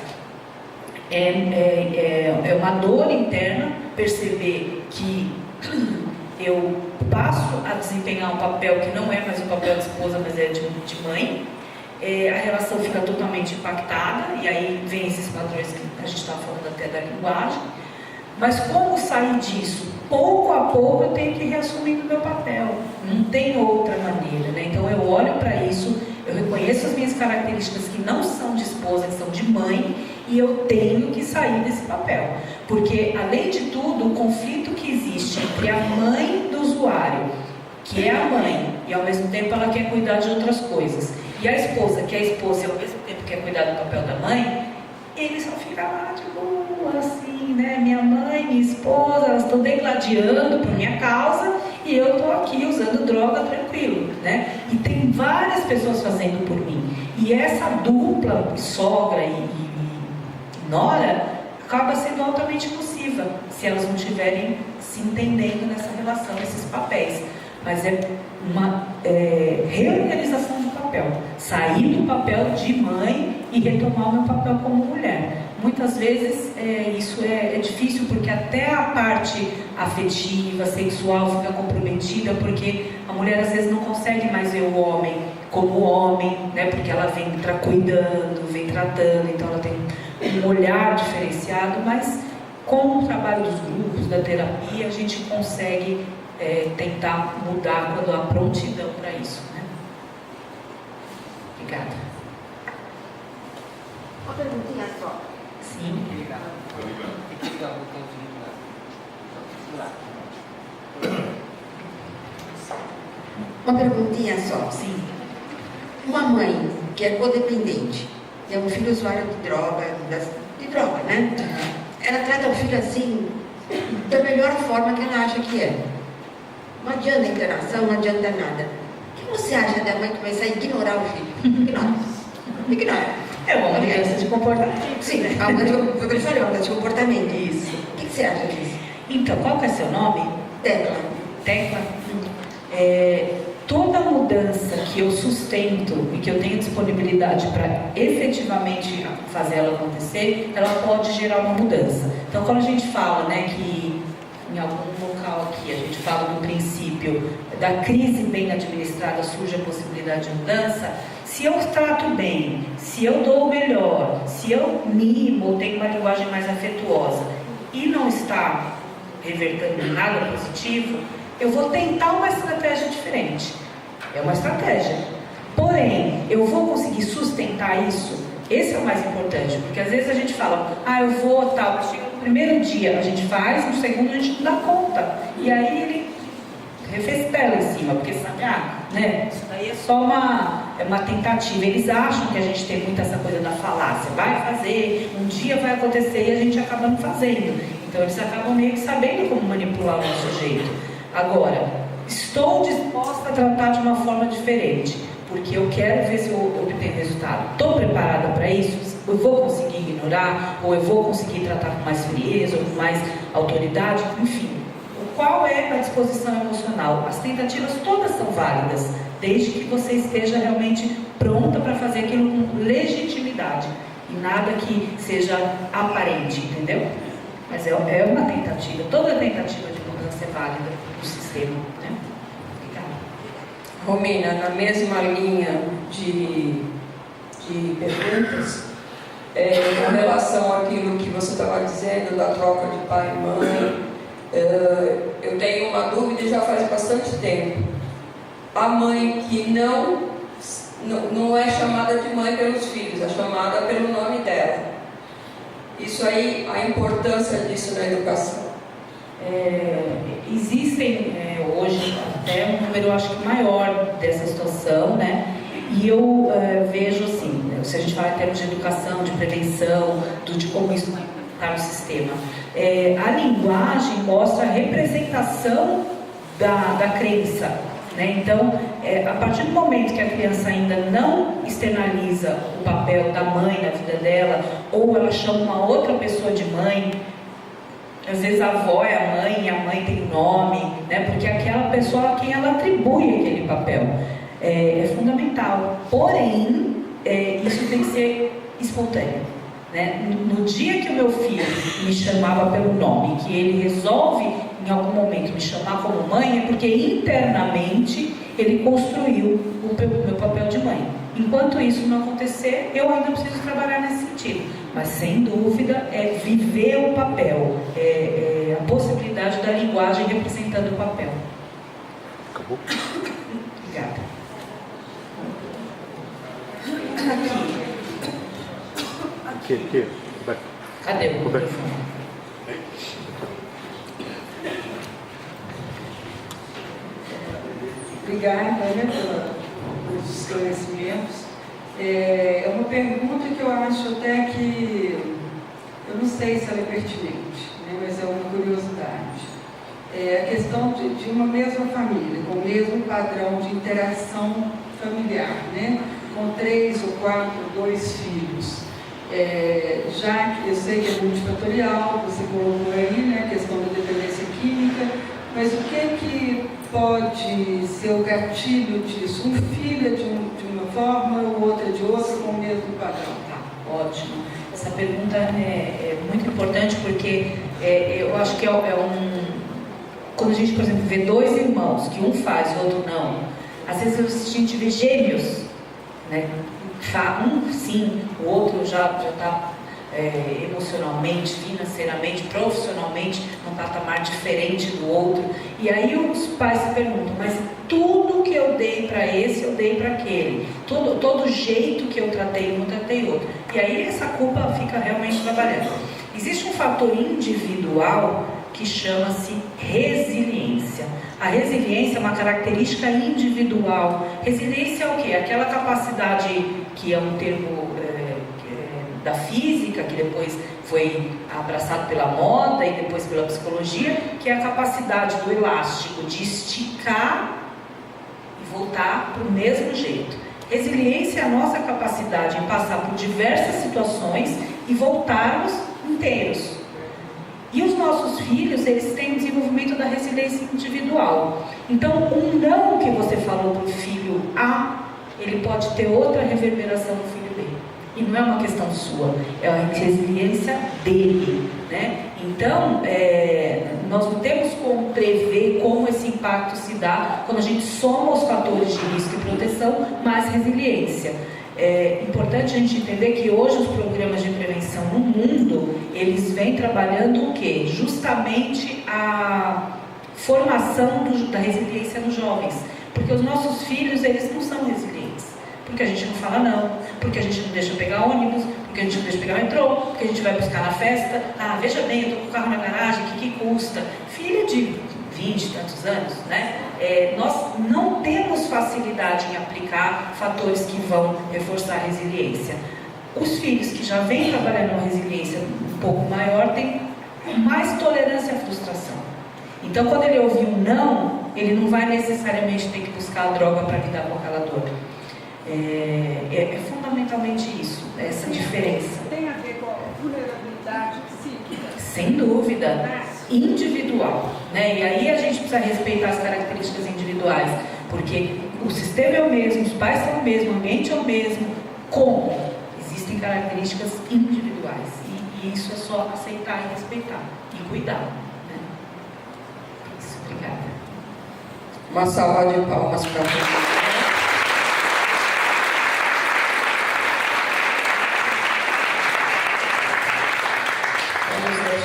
É uma dor interna perceber que eu passo a desempenhar um papel que não é mais o papel de esposa, mas é de mãe. A relação fica totalmente impactada, e aí vem esses padrões que a gente estava falando até da linguagem. Mas como sair disso? Pouco a pouco eu tenho que ir reassumindo o meu papel. Não tem outra maneira, né? Então eu olho para isso, eu reconheço as minhas características que não são de esposa, que são de mãe, e eu tenho que sair desse papel. Porque, além de tudo, o conflito que existe entre a mãe do usuário, que é a mãe, e ao mesmo tempo ela quer cuidar de outras coisas, e a esposa, que é a esposa, e ao mesmo tempo quer cuidar do papel da mãe, ele só fica lá de boa, assim, né? Minha mãe, minha esposa, elas estão degladiando por minha causa e eu estou aqui usando droga tranquilo, né? E tem várias pessoas fazendo por mim. E essa dupla, sogra e nora, acaba sendo altamente nociva se elas não estiverem se entendendo nessa relação, nesses papéis. Mas é uma reorganização do papel. Sair do papel de mãe e retomar o meu papel como mulher. Muitas vezes isso é difícil porque até a parte afetiva, sexual fica comprometida, porque a mulher às vezes não consegue mais ver o homem como homem, né? Porque ela vem cuidando, vem tratando, então ela tem um olhar diferenciado, mas com o trabalho dos grupos, da terapia, a gente consegue tentar mudar quando há prontidão para isso, né? Obrigada. Uma perguntinha só. Sim. Uma perguntinha só. Sim. Uma mãe que é codependente, tem um filho usuário de droga, né? Ela trata o filho assim, da melhor forma que ela acha que é. Não adianta interação, não adianta nada. O que você acha da mãe que vai sair ignorar o filho? Ignora. É uma mudança de comportamento. Sim, a mudança de comportamento. Isso. O que você acha disso? Então, qual que é seu nome? Tecla. Tecla? Toda mudança que eu sustento e que eu tenho disponibilidade para efetivamente fazer ela acontecer, ela pode gerar uma mudança. Então, quando a gente fala, né, que em algum local aqui a gente fala do princípio da crise bem administrada surge a possibilidade de mudança, se eu trato bem, se eu dou o melhor, se eu mimo, tenho uma linguagem mais afetuosa e não está revertendo em nada positivo, eu vou tentar uma estratégia diferente. É uma estratégia. Porém, eu vou conseguir sustentar isso? Esse é o mais importante, porque às vezes a gente fala, eu vou tal, chega no primeiro dia, a gente faz, no segundo a gente não dá conta. E aí ele refestela em cima, porque sabe, né? Isso daí é só uma tentativa. Eles acham que a gente tem muito essa coisa da falácia. Vai fazer, um dia vai acontecer e a gente acaba não fazendo. Então eles acabam meio que sabendo como manipular o nosso jeito. Agora, estou disposta a tratar de uma forma diferente, porque eu quero ver se eu obtenho resultado. Estou preparada para isso? Eu vou conseguir ignorar? Ou eu vou conseguir tratar com mais frieza, ou com mais autoridade? Enfim, qual é a disposição emocional? As tentativas todas são válidas, desde que você esteja realmente pronta para fazer aquilo com legitimidade, e nada que seja aparente, entendeu? Mas é uma tentativa, toda tentativa de mudança é válida no sistema, né? Obrigada. Romina, na mesma linha de perguntas, com relação àquilo que você estava dizendo da troca de pai e mãe, eu tenho uma dúvida e já faz bastante tempo. A mãe que não é chamada de mãe pelos filhos, é chamada pelo nome dela. Isso aí, a importância disso na educação. Existem hoje até um número, acho que maior dessa situação, né? E eu vejo assim, se a gente fala em termos de educação, de prevenção, de como isso vai impactar no sistema, a linguagem mostra a representação da crença, né? Então, a partir do momento que a criança ainda não externaliza o papel da mãe na vida dela, ou ela chama uma outra pessoa de mãe, às vezes a avó é a mãe e a mãe tem nome, né? Porque aquela pessoa a quem ela atribui aquele papel é fundamental. Porém, isso tem que ser espontâneo, né? No dia que o meu filho me chamava pelo nome, que ele resolve em algum momento me chamar como mãe, é porque internamente ele construiu o meu papel de mãe. Enquanto isso não acontecer, eu ainda preciso trabalhar nesse sentido. Mas sem dúvida é viver o papel, a possibilidade da linguagem representando o papel. Acabou? Obrigada. Aqui. Cadê o microfone? Obrigada, né, pelos esclarecimentos. É uma pergunta que eu acho até que, eu não sei se ela é pertinente, né, mas é uma curiosidade. A questão de uma mesma família, com o mesmo padrão de interação familiar, né, com 3 ou 4, 2 filhos. Já que eu sei que é multifatorial, você colocou aí, né, a questão da dependência química, mas o que pode ser o gatilho disso? Um filho é de uma forma, o outro é de outra, com o mesmo padrão. Tá, ótimo. Essa pergunta é muito importante porque eu acho que quando a gente, por exemplo, vê 2 irmãos, que um faz e o outro não, às vezes a gente vê gêmeos, né? Um sim, o outro já está emocionalmente, financeiramente, profissionalmente num patamar diferente do outro. E aí os pais se perguntam, mas tudo que eu dei para esse, eu dei para aquele. Todo jeito que eu tratei um, eu tratei outro. E aí essa culpa fica realmente trabalhando. Existe um fator individual que chama-se resiliência. A resiliência é uma característica individual. Resiliência é o quê? Aquela capacidade que é um termo da física, que depois foi abraçado pela moda e depois pela psicologia, que é a capacidade do elástico de esticar e voltar para o mesmo jeito. Resiliência é a nossa capacidade em passar por diversas situações e voltarmos inteiros. E os nossos filhos, eles têm o desenvolvimento da resiliência individual. Então, um não que você falou para o filho A, ele pode ter outra reverberação no filho B. E não é uma questão sua, é a resiliência dele, né? Então, nós não temos como prever como esse impacto se dá quando a gente soma os fatores de risco e proteção mais resiliência. É importante a gente entender que hoje os programas de prevenção no mundo, eles vêm trabalhando o quê? Justamente a formação da resiliência nos jovens. Porque os nossos filhos, eles não são resilientes. Porque a gente não fala não, porque a gente não deixa pegar ônibus, porque a gente não deixa pegar metrô, porque a gente vai buscar na festa. Ah, veja bem, eu estou com o carro na garagem, o que custa? Filha de 20 e tantos anos, né? Nós não temos facilidade em aplicar fatores que vão reforçar a resiliência. Os filhos que já vêm trabalhando uma resiliência um pouco maior têm mais tolerância à frustração. Então, quando ele ouvir um não, ele não vai necessariamente ter que buscar a droga para lidar com aquela dor. É fundamentalmente isso, essa diferença. Tem a ver com a vulnerabilidade psíquica? Sem dúvida, individual, né? E aí a gente precisa respeitar as características individuais, porque o sistema é o mesmo, os pais são o mesmo, o ambiente é o mesmo. Como? Existem características individuais e isso é só aceitar e respeitar e cuidar, né? Isso, obrigada. Uma salva de palmas para você.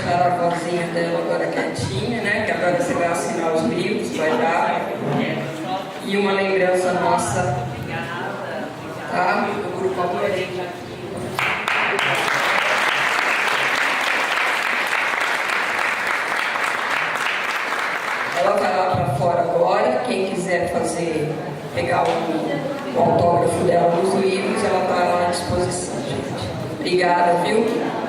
A vozinha dela agora quietinha, né? Que agora você vai assinar os livros, vai dar. E uma lembrança nossa, tá? Do grupo Apoio. Ela vai lá para fora agora. Quem quiser pegar o autógrafo dela nos livros, ela está à disposição, gente. Obrigada, viu?